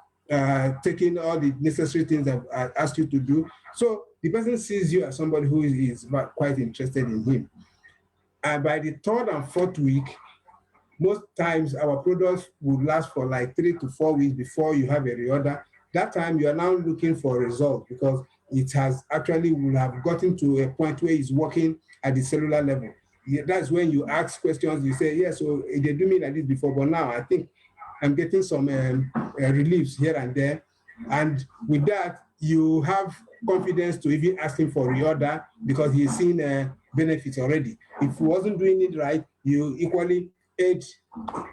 taking all the necessary things that I asked you to do. So the person sees you as somebody who is quite interested in him. And by the third and fourth week, most times our products would last for like 3 to 4 weeks before you have a reorder. That time you are now looking for a result because it has actually will have gotten to a point where it's working at the cellular level. That's when you ask questions, you say, yes, so they do me like this before, but now I think I'm getting some reliefs here and there. And with that, you have confidence to even ask him for reorder because he's seen benefits already. If he wasn't doing it right, you equally aid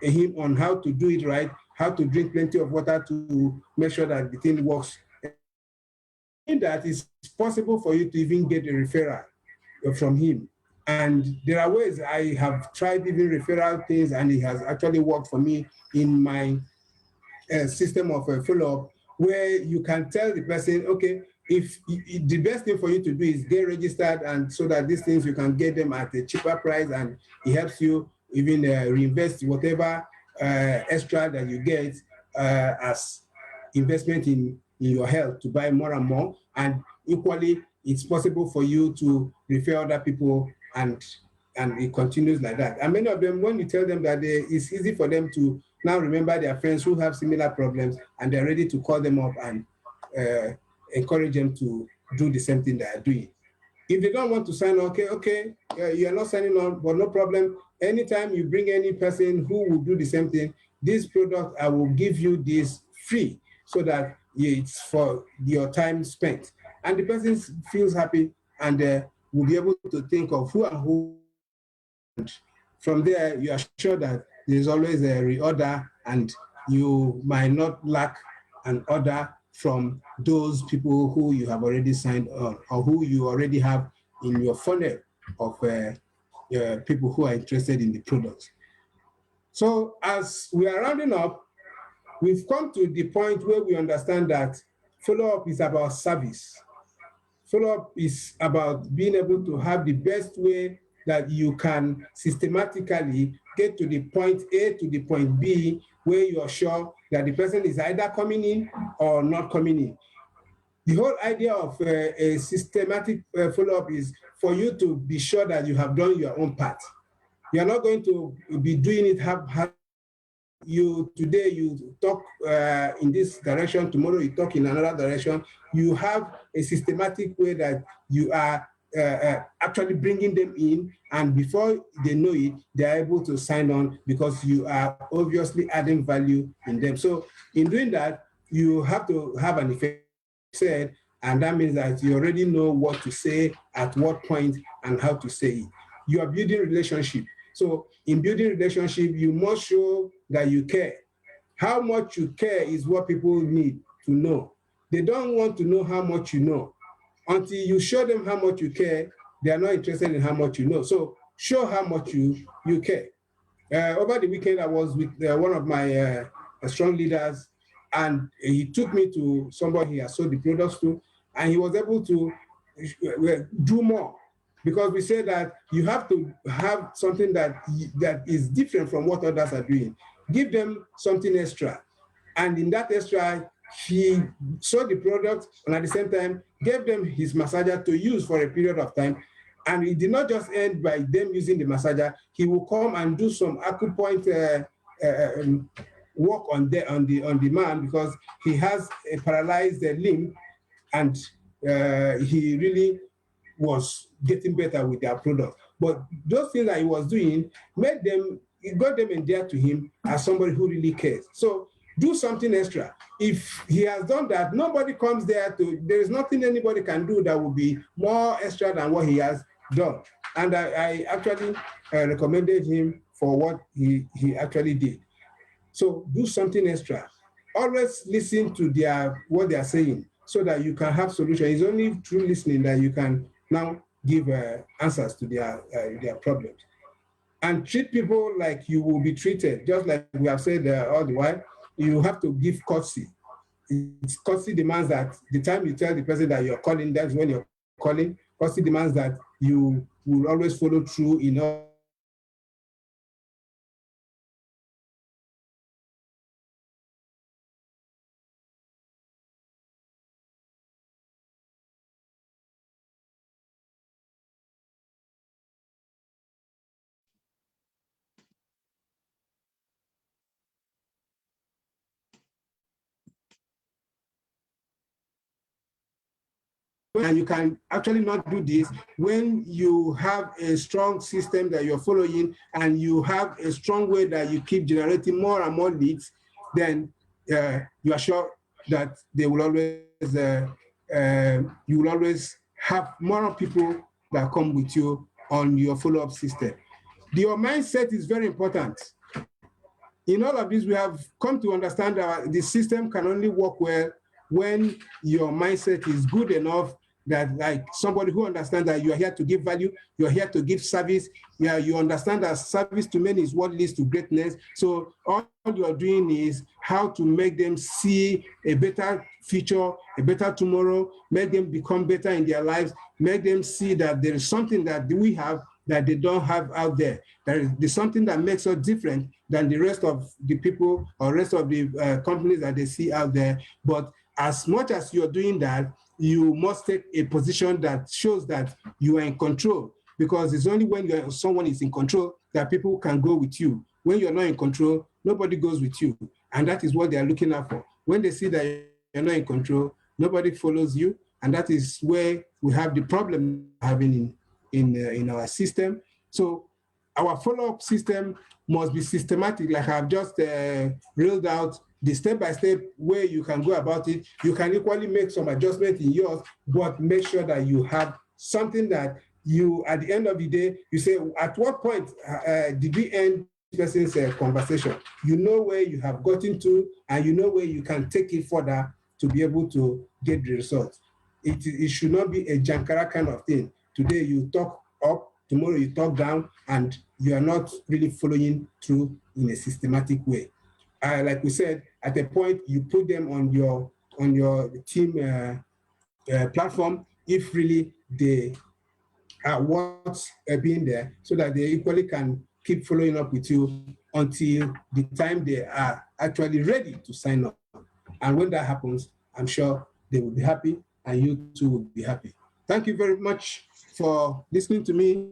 him on how to do it right, how to drink plenty of water to make sure that the thing works. In that, it's possible for you to even get a referral from him. And there are ways I have tried even referral things, and it has actually worked for me in my system of follow-up, where you can tell the person, okay, if the best thing for you to do is get registered, and so that these things you can get them at a cheaper price, and it helps you even reinvest whatever extra that you get as investment in your health to buy more and more. And equally, it's possible for you to refer other people, and it continues like that. And many of them, when you tell them that it's easy for them to now remember their friends who have similar problems, and they're ready to call them up and encourage them to do the same thing they are doing. If they don't want to sign on, okay, you're not signing on, but no problem. Anytime you bring any person who will do the same thing, this product, I will give you this free so that it's for your time spent. And the person feels happy and will be able to think of who and who. And from there, you are sure that there's always a reorder, and you might not lack an order from those people who you have already signed on, or who you already have in your funnel of people who are interested in the products. So as we are rounding up, we've come to the point where we understand that follow-up is about service. Follow-up is about being able to have the best way that you can systematically get to the point A to the point B, where you are sure that the person is either coming in or not coming in. The whole idea of a systematic follow-up is for you to be sure that you have done your own part. You're not going to be doing it half. Today you talk in this direction, tomorrow you talk in another direction. You have a systematic way that you are actually bringing them in, and before they know it, they're able to sign on because you are obviously adding value in them. So in doing that, you have to have an effect said, and that means that you already know what to say, at what point, and how to say it. You are building relationship. So in building relationship, you must show that you care. How much you care is what people need to know. They don't want to know how much you know. Until you show them how much you care, they are not interested in how much you know. So show how much you care. Over the weekend, I was with one of my strong leaders, and he took me to somebody he has sold the products to, and he was able to do more, because we say that you have to have something that is different from what others are doing. Give them something extra. And in that extra, he sold the product, and at the same time, gave them his massager to use for a period of time. And it did not just end by them using the massager. He will come and do some acupoint work on the man, because he has a paralyzed limb, and he really was getting better with their product. But those things that he was doing it got them endeared to him as somebody who really cares. So do something extra. If he has done that, nobody comes there there is nothing anybody can do that will be more extra than what he has done. And I actually recommended him for what he actually did. So do something extra. Always listen to what they are saying. so that you can have solutions. It's only through listening that you can now give answers to their problems. And treat people like you will be treated, just like we have said all the while. You have to give courtesy. It's courtesy demands that the time you tell the person that you're calling, that's when you're calling. Courtesy demands that you will always follow through in all and you can actually not do this when you have a strong system that you're following and you have a strong way that you keep generating more and more leads, then you are sure that they will always you will always have more people that come with you on your follow-up system. Your mindset is very important. In all of this, we have come to understand that the system can only work well when your mindset is good enough that, like, somebody who understands that you are here to give value, you are here to give service, yeah, you understand that service to many is what leads to greatness. So all you are doing is how to make them see a better future, a better tomorrow, make them become better in their lives, make them see that there is something that we have that they don't have out there. There's something that makes us different than the rest of the people or rest of the companies that they see out there. But as much as you're doing that, you must take a position that shows that you are in control, because it's only when someone is in control that people can go with you. When you're not in control, nobody goes with you. And that is what they are looking out for. When they see that you're not in control, nobody follows you. And that is where we have the problem having in our system. So our follow-up system must be systematic, like I've just reeled out the step-by-step way you can go about it. You can equally make some adjustment in yours, but make sure that you have something that you, at the end of the day, you say, at what point did we end this person's conversation? You know where you have gotten to, and you know where you can take it further to be able to get the results. It should not be a Jankara kind of thing. Today you talk up, tomorrow you talk down, and you are not really following through in a systematic way. Like we said, at a point you put them on your team platform if really they are worth being there, so that they equally can keep following up with you until the time they are actually ready to sign up. And when that happens, I'm sure they will be happy and you too will be happy. Thank you very much for listening to me.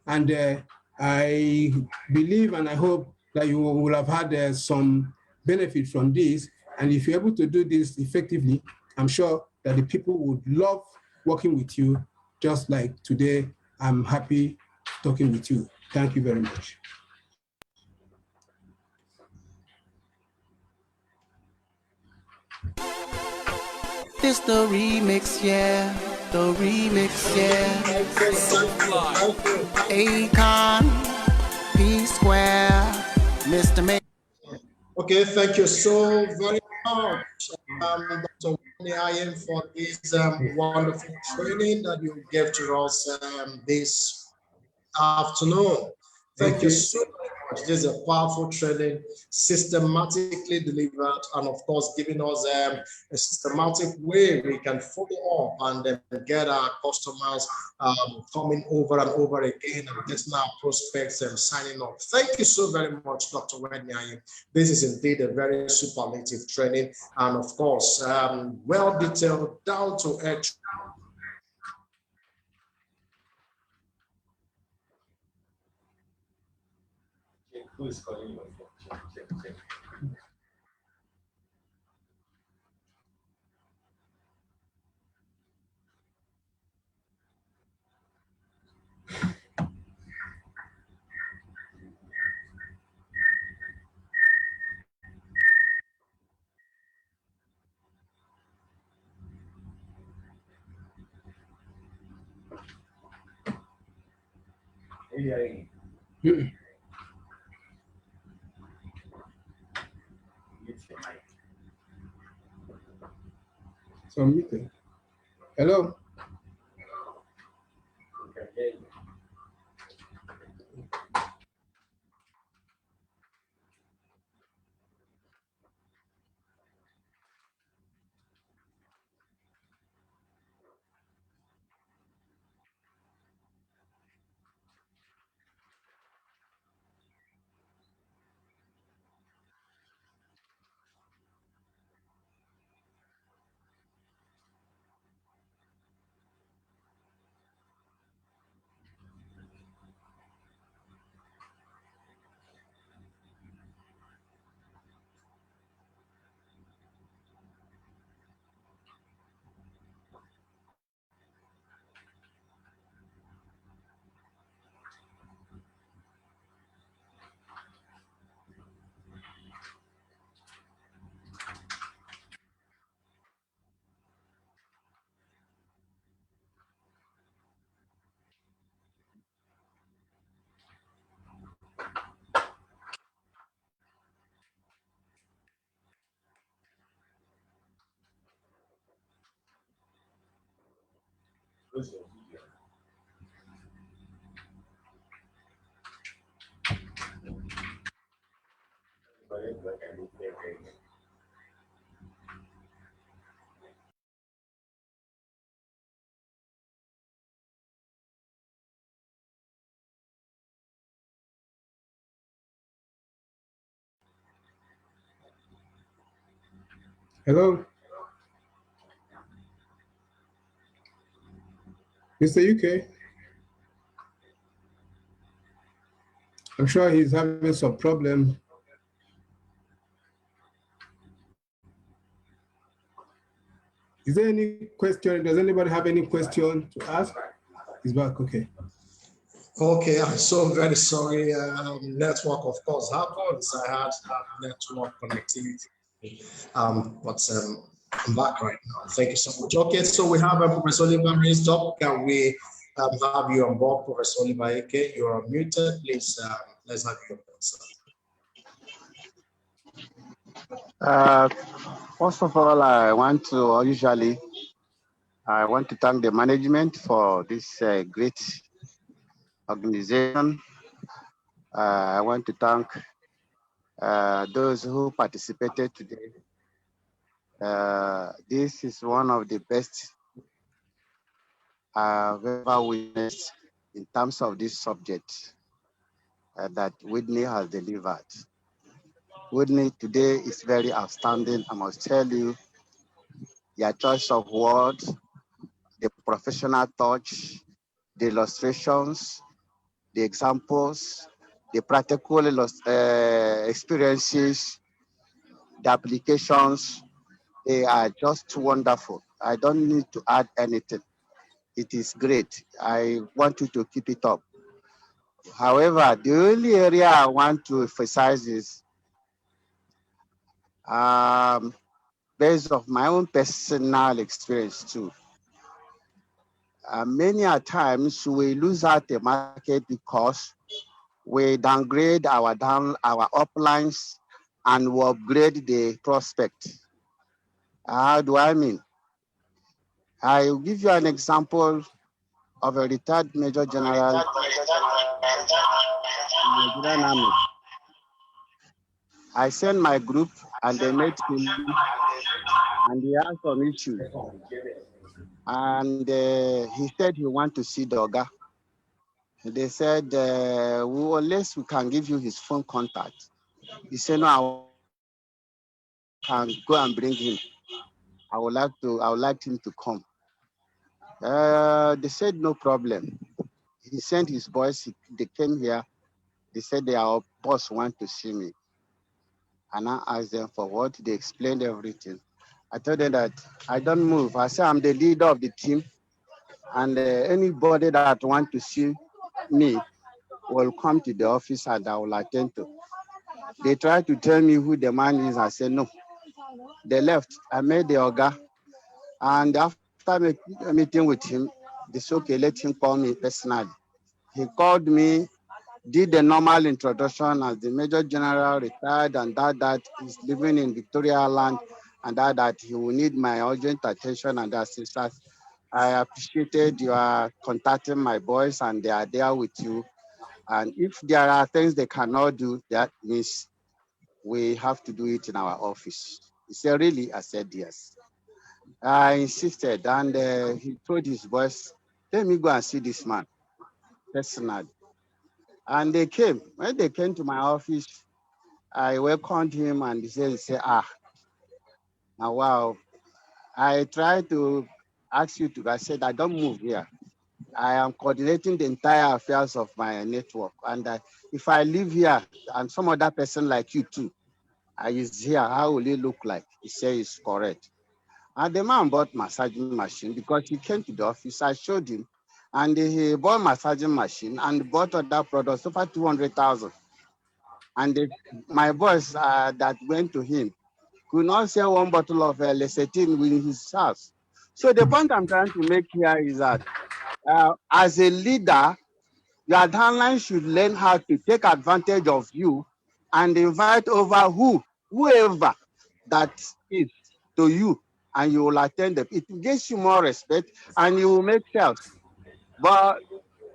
And I believe and I hope that you will have had some benefit from this. And if you're able to do this effectively, I'm sure that the people would love working with you, just like today I'm happy talking with you. Thank you very much. It's the remix, yeah. The remix, yeah. So fly. Akon, P Square, Mr. May. Okay, thank you so very much, Dr. Ian, for this wonderful training that you gave to us this afternoon. Thank you so much. This is a powerful training, systematically delivered, and of course, giving us a systematic way we can follow up and then get our customers coming over and over again and getting our prospects and signing up. Thank you so very much, Dr. Wedniayi. This is indeed a very superlative training, and of course, well detailed, down to earth. Who is calling you? Check. Yeah. Mute your mic. Unmuted. Hello. Hello. Mr. UK. I'm sure he's having some problem. Is there any question? Does anybody have any question to ask? He's back, okay. Okay, I'm so very sorry. Network, of course, happens. I had network connectivity. But I'm back right now. Thank you so much. Okay, so we have Professor Oliver raised up. Can we have you on board, Professor Oliver Eke? You're muted. Please, let's have you on board, sir. First of all, I want to thank the management for this great organization. I want to thank those who participated today. This is one of the best I've ever witnessed in terms of this subject that Whitney has delivered. Whitney today is very outstanding. I must tell you, your choice of words, the professional touch, the illustrations, the examples, the practical experiences, the applications, they are just wonderful. I don't need to add anything. It is great. I want you to keep it up. However, the only area I want to emphasize is based on my own personal experience too. Many a times we lose out the market because we downgrade our uplines and we upgrade the prospect. How do I mean? I will give you an example of a retired Major General in the Nigerian Army. I sent my group and they met him and he had some issues. And he said he wants to see the Oga. They said, well, unless we can give you his phone contact. He said, no, I can go and bring him. I would like him to come. They said, no problem. He sent his boys, they came here. They said their boss want to see me. And I asked them for what, they explained everything. I told them that I don't move. I said, I'm the leader of the team. And anybody that want to see me will come to the office and I will attend to. They tried to tell me who the man is. I said, no. They left. I met the Oga. And after meeting with him, they said, okay, let him call me personally. He called me, did the normal introduction as the Major General, retired, and that is living in Victoria Land and that he will need my urgent attention and assistance. I appreciated your contacting my boys and they are there with you. And if there are things they cannot do, that means we have to do it in our office. He said, really? I said, yes. I insisted, and he told his boys, let me go and see this man personally. And they came. When they came to my office, I welcomed him and he said, now, wow. I tried to ask you to, I said, I don't move here. I am coordinating the entire affairs of my network. And if I live here and some other person like you too is here, how will it look like? He said it's correct. And the man bought massaging machine because he came to the office. I showed him, and he bought massaging machine and bought other products over 200,000. And my boss that went to him could not sell one bottle of lecithin in his house. So the point I'm trying to make here is that as a leader, your downline should learn how to take advantage of you and invite over whoever that is to you, and you will attend them. It gives you more respect and you will make sales. But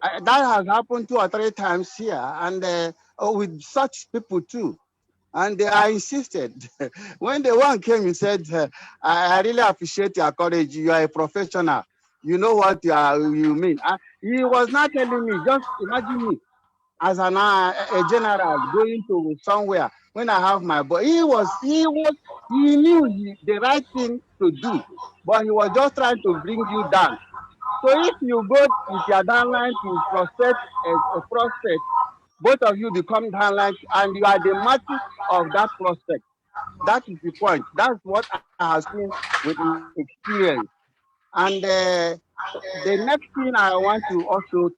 that has happened 2 or 3 times here, and with such people too. And I insisted. When the one came, he said, I really appreciate your courage. You are a professional. You know what you mean. He was not telling me, just imagine me as a general going to somewhere when I have my boy. He knew the right thing to do, but he was just trying to bring you down. So if you go with your downline to prospect a prospect, both of you become downline and you are the matches of that prospect. That is the point. That's what I have seen with my experience. And the next thing I want to also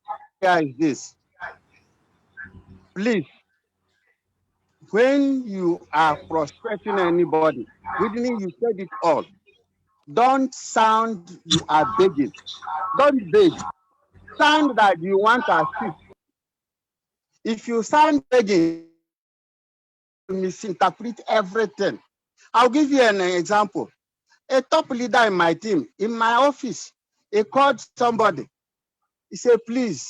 share is this. Please, when you are prospecting anybody, Whitney, you said it all. Don't sound you are begging. Don't beg. Sound that you want to assist. If you sound begging, you misinterpret everything. I'll give you an example. A top leader in my team, in my office, he called somebody. He said, please,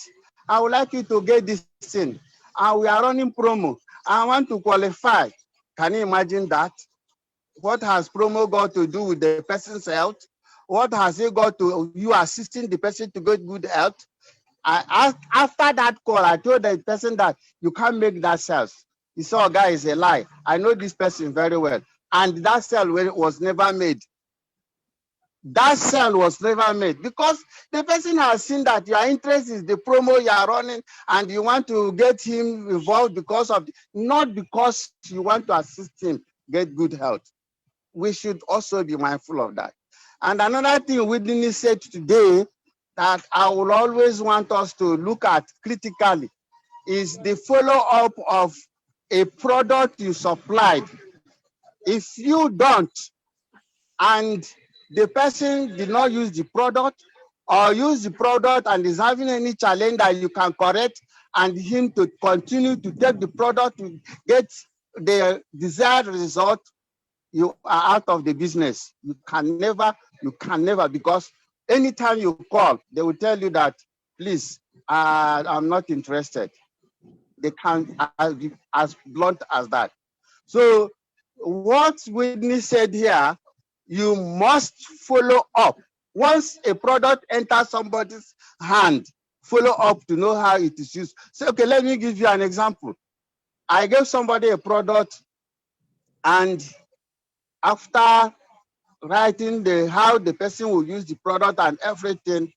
I would like you to get this thing. And we are running promo. I want to qualify. Can you imagine that? What has promo got to do with the person's health? What has it got to you assisting the person to get good health? After that call, I told the person that you can't make that sales. He said, oh, guy, is a lie. I know this person very well. And that sale was never made. That sale was never made because the person has seen that your interest is the promo you are running and you want to get him involved because of, not because you want to assist him get good health. We should also be mindful of that. And another thing Whitney said today that I will always want us to look at critically is the follow-up of a product you supplied. If you don't, and the person did not use the product or use the product and is having any challenge that you can correct and him to continue to take the product to get the desired result, you are out of the business. You can never, because anytime you call, they will tell you that, please, I'm not interested. They can't be as blunt as that. So what Whitney said here, you must follow up. Once a product enters somebody's hand, follow up to know how it is used. So, okay, let me give you an example. I gave somebody a product, and after writing how the person will use the product and everything,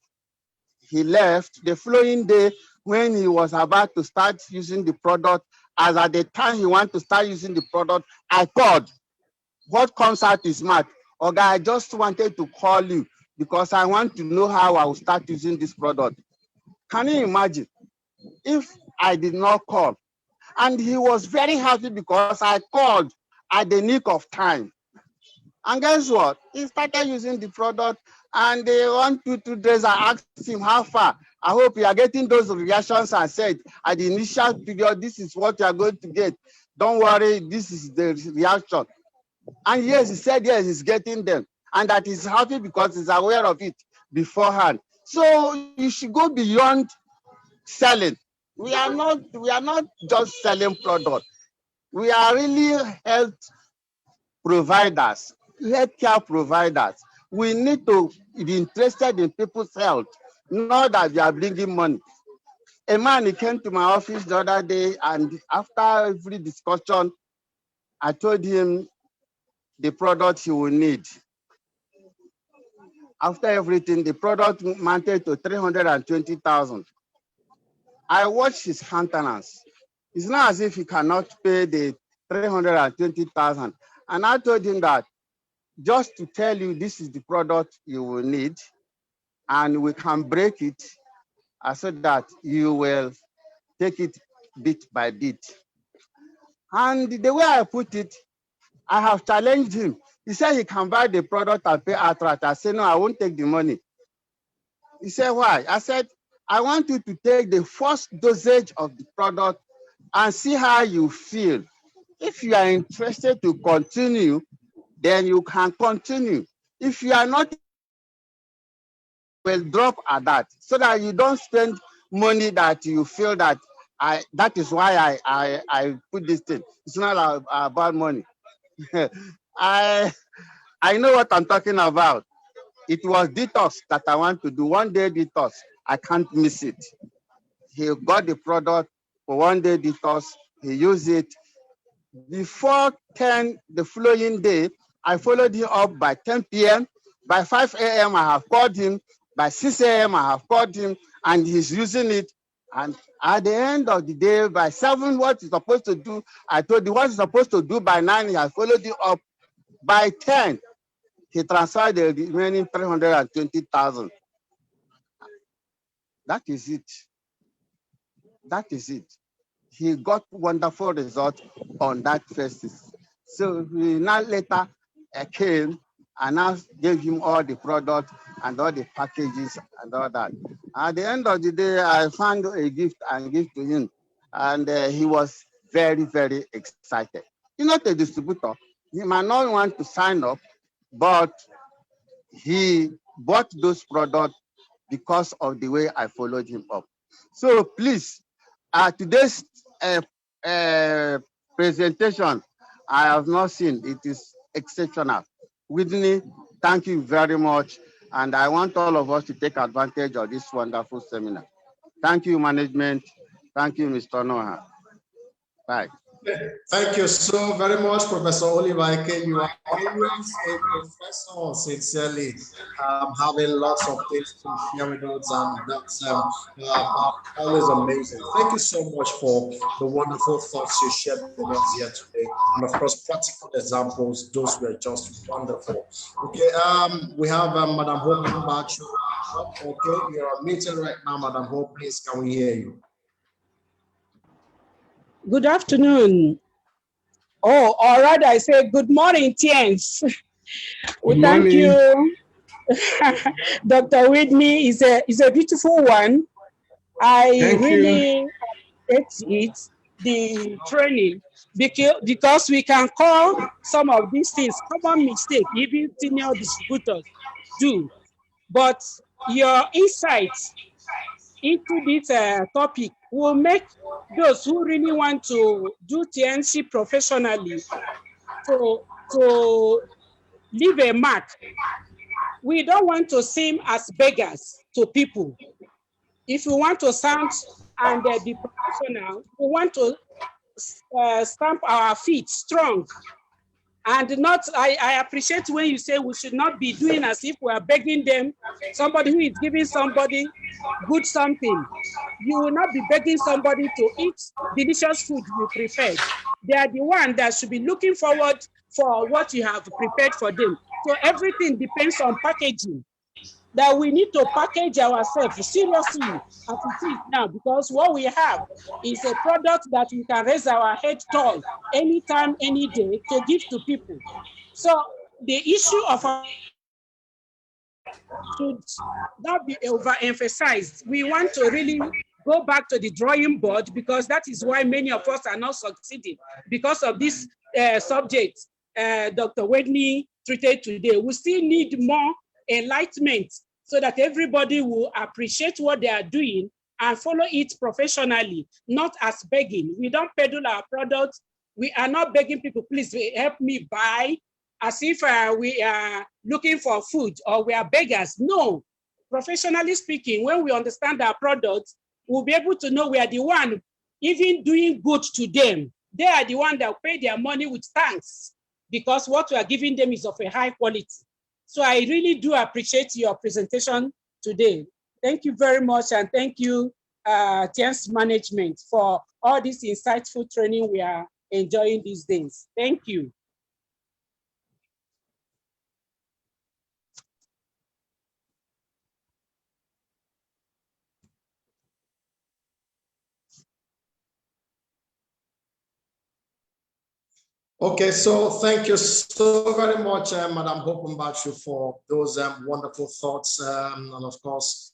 he left. The following day, when he was about to start using the product, as at the time he wanted to start using the product, I called. What comes out is mouth. Okay, I just wanted to call you because I want to know how I will start using this product. Can you imagine if I did not call? And he was very happy because I called at the nick of time. And guess what? He started using the product, and 1, 2, 2 days, I asked him how far. I hope you are getting those reactions I said at the initial period. This is what you are going to get. Don't worry, this is the reaction. And yes, he said yes, he's getting them, and that he's happy because he's aware of it beforehand. So you should go beyond selling. We are not just selling product. We are really health providers, healthcare providers. We need to be interested in people's health, not that we are bringing money. A man, he came to my office the other day, and after every discussion, I told him the product he will need. After everything, the product amounted to 320,000. I watched his countenance. It's not as if he cannot pay the 320,000. And I told him that just to tell you this is the product you will need, and we can break it so that you will take it bit by bit. And the way I put it, I have challenged him. He said he can buy the product and pay outright. I said, no, I won't take the money. He said, why? I said, I want you to take the first dosage of the product and see how you feel. If you are interested to continue, then you can continue. If you are not, well, drop at that, so that you don't spend money that you feel that that is why I put this thing. It's not about money. I know what I'm talking about. It was detox that I want to do. 1 day detox. I can't miss it. He got the product for 1 day detox. He used it. Before 10 the following day, I followed him up by 10 p.m. By 5 a.m., I have called him. By 6 a.m., I have called him, and he's using it. And at the end of the day, by 7, what he's supposed to do, I told him what he's supposed to do by 9, he has followed him up. By 10, he transferred the remaining 320,000. That is it. That is it. He got wonderful results on that first. So we now later came and now gave him all the product and all the packages and all that. At the end of the day, I found a gift and give to him. And he was very, very excited. He's not a distributor. He might not want to sign up, but he bought those products because of the way I followed him up. So please, today's presentation, I have not seen. It is exceptional. Whitney, thank you very much. And I want all of us to take advantage of this wonderful seminar. Thank you, management. Thank you, Mr. Noah. Bye. Thank you so very much, Professor Olivaike. You are always a professor, sincerely, having lots of things to share with us, and that's always amazing. Thank you so much for the wonderful thoughts you shared with us here today, and of course, practical examples. Those were just wonderful. Okay, we have Madam Hope Bachu. Okay, you're meeting right now, Madam Hope. Please, can we hear you? Good afternoon. Oh, or rather I say good morning, Tiens. We thank you. Dr. Whitney is a beautiful one. I really appreciate it, the training, because we can call some of these things common mistake, even senior distributors do. But your insights into this topic will make those who really want to do TNC professionally to leave a mark. We don't want to seem as beggars to people. If we want to sound and be professional, we want to stamp our feet strong. And not, I appreciate when you say we should not be doing as if we are begging them, somebody who is giving somebody good something. You will not be begging somebody to eat delicious food you prepared. They are the one that should be looking forward for what you have prepared for them. So everything depends on packaging. That we need to package ourselves seriously as it is now, because what we have is a product that we can raise our head tall anytime, any day to give to people. So the issue of should not be overemphasized. We want to really go back to the drawing board, because that is why many of us are not succeeding, because of this subject, Dr. Whitney treated today. We still need more enlightenment so that everybody will appreciate what they are doing and follow it professionally, not as begging. We don't peddle our products. We are not begging people, please help me buy, as if we are looking for food or we are beggars. No, professionally speaking, when we understand our products, we'll be able to know we are the one even doing good to them. They are the one that pay their money with thanks because what we are giving them is of a high quality. So I really do appreciate your presentation today. Thank you very much, and thank you, TNS management, for all this insightful training we are enjoying these days. Thank you. Okay, so thank you so very much, Madam Hopenbachu, for those wonderful thoughts and of course,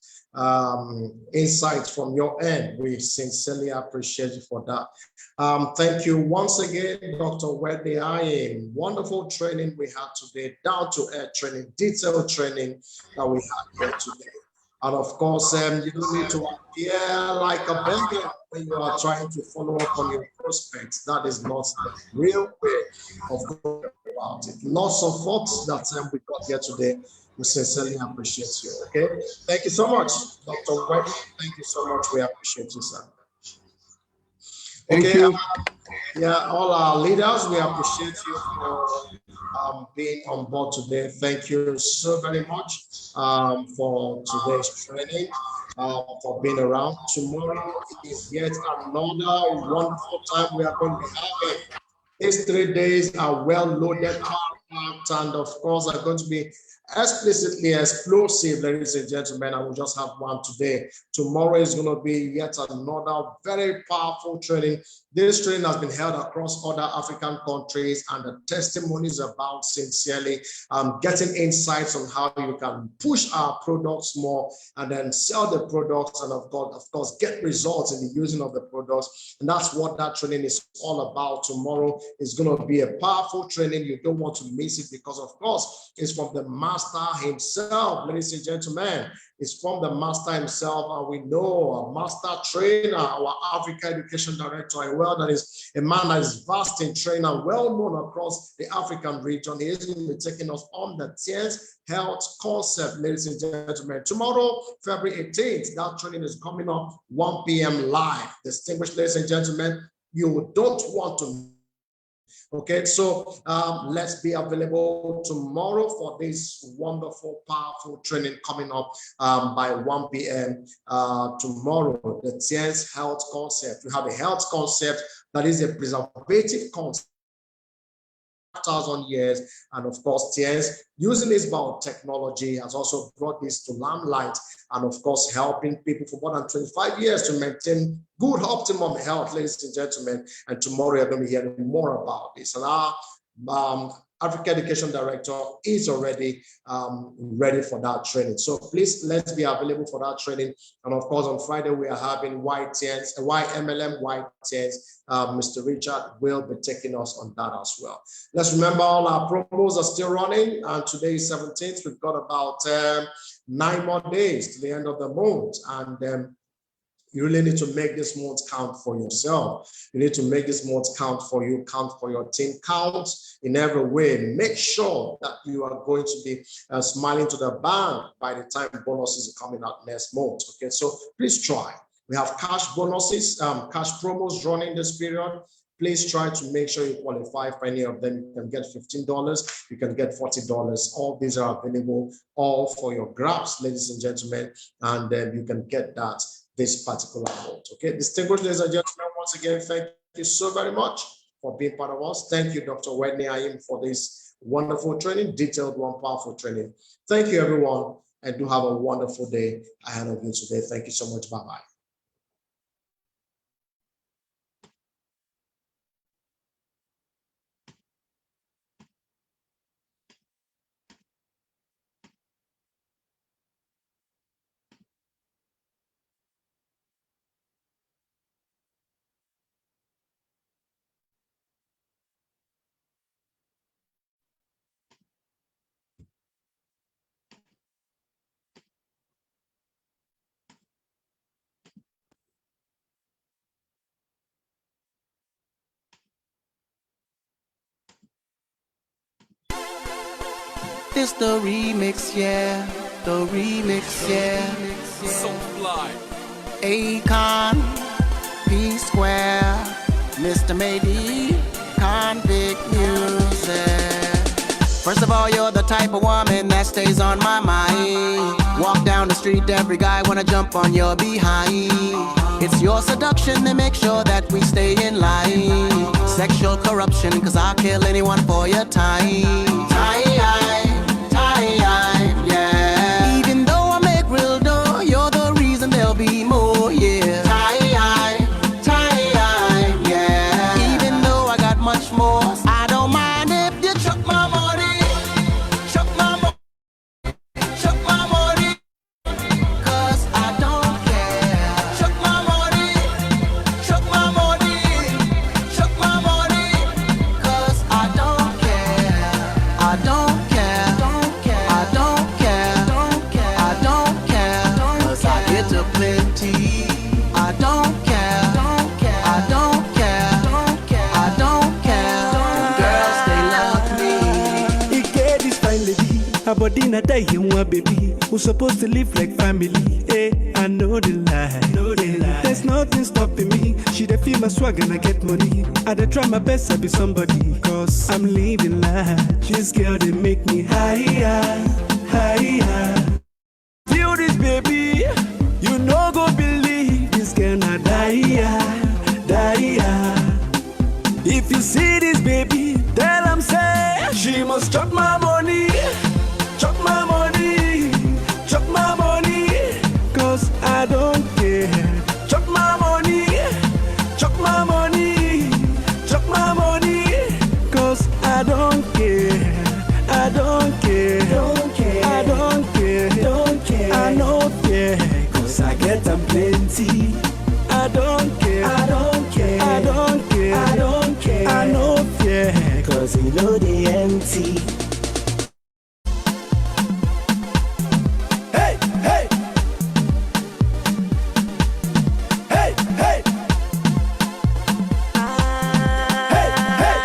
insights from your end. We sincerely appreciate you for that. Thank you once again, Dr. Wedney Ayim. Wonderful training we had today, down to earth training, detailed training that we had here today. And of course, you don't need to appear like a beggar when you are trying to follow up on your prospects. That is not the real way of going about it. Lots of thoughts that we got here today. We sincerely appreciate you. Okay, thank you so much, Dr. White. Thank you so much. We appreciate you, sir. Thank you. Yeah, all our leaders, we appreciate you for being on board today. Thank you so very much for today's training, for being around. Tomorrow is yet another wonderful time we are going to be having. These 3 days are well loaded, packed, and of course are going to be explicitly explosive, ladies and gentlemen. I will just have one today. Tomorrow is going to be yet another very powerful training. This training has been held across other African countries, and the testimonies about sincerely getting insights on how you can push our products more and then sell the products, and of course, get results in the using of the products. And that's what that training is all about. Tomorrow is going to be a powerful training. You don't want to miss it because, of course, it's from the master himself, ladies and gentlemen. It's from the master himself, and we know a master trainer, our Africa Education Director, that is a man that is vast in training and well known across the African region. He is going to be taking us on the 10th health concept, ladies and gentlemen. Tomorrow, February 18th, that training is coming up 1 p.m. live. Distinguished ladies and gentlemen, you don't want to. Okay, so let's be available tomorrow for this wonderful, powerful training coming up by 1 p.m. Tomorrow, the 10th health concept. We have a health concept that is a preservative concept. 1,000 years, and of course, TNS using this biotechnology has also brought this to limelight, and of course, helping people for more than 25 years to maintain good optimum health, ladies and gentlemen. And tomorrow, you're going to be hearing more about this. And our Africa Education Director is already ready for that training. So please, let's be available for that training. And of course, on Friday, we are having YMLM YTNs. Mr. Richard will be taking us on that as well. Let's remember all our promos are still running. And today is 17th. We've got about 9 more days to the end of the month. And you really need to make this month count for yourself. You need to make this month count for you, count for your team, count in every way. Make sure that you are going to be smiling to the bank by the time bonuses are coming out next month. Okay, so please try. We have cash bonuses, cash promos running this period. Please try to make sure you qualify for any of them. You can get $15, you can get $40. All these are available, all for your grabs, ladies and gentlemen, and then you can get that this particular amount. Okay, distinguished ladies and gentlemen, once again, thank you so very much for being part of us. Thank you, Dr. Wedney Ayim, for this wonderful training, detailed one, powerful training. Thank you, everyone, and do have a wonderful day ahead of you today. Thank you so much. Bye-bye. This the remix, yeah. The remix, yeah. So fly. Akon, P Square, Mr. Maybe, Convict Music. First of all, you're the type of woman that stays on my mind. Walk down the street, every guy wanna jump on your behind. It's your seduction that makes sure that we stay in line. Sexual corruption, cause I'll kill anyone for your time. Time, yeah. Even though I make real dough, you're the reason there'll be more, yeah. Time, yeah. Even though I got much more, I don't mind if you chuck my money. Chuck my money. Chuck my money. Cause I don't care. Chuck my money. Chuck my money. Chuck my money. Cause I don't care. I don't care. I don't care. I don't care. Cause I get to plenty. I don't care. I don't care. I don't care. Girls, they love me. He get this fine lady, her body not die in one baby. Who's supposed to live like family? Hey, I know the lie. There's nothing stopping me. She dey feel my swag and I get money. I dey try my best to be somebody, cause I'm living life. This girl they make me higher. Feel this baby, you no go believe this girl not die. If you see this baby, tell him say she must chop my money, chop my money, chop my money, cause I don't care. Chop my money, chop my money, chop my money, cause I don't care. I don't care. I don't care. I don't care. Cause I get them plenty. I don't care. I don't care. I don't care. I don't care. I know fear. Cause you know they empty. Hey, hey. Hey, hey. Hey, hey.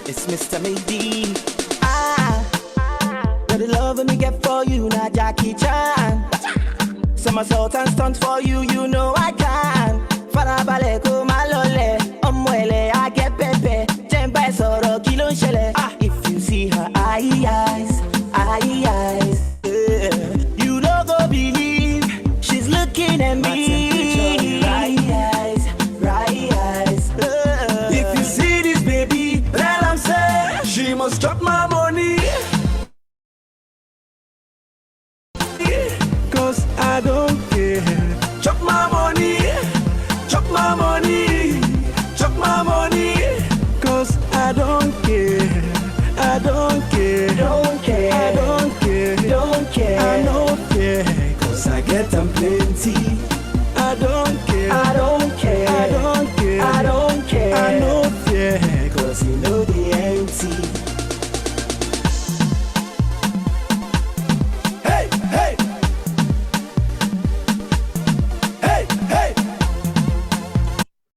It's Mr. Maybe. The love me get for you, not Jackie Chan. Somersault and stunt for you, you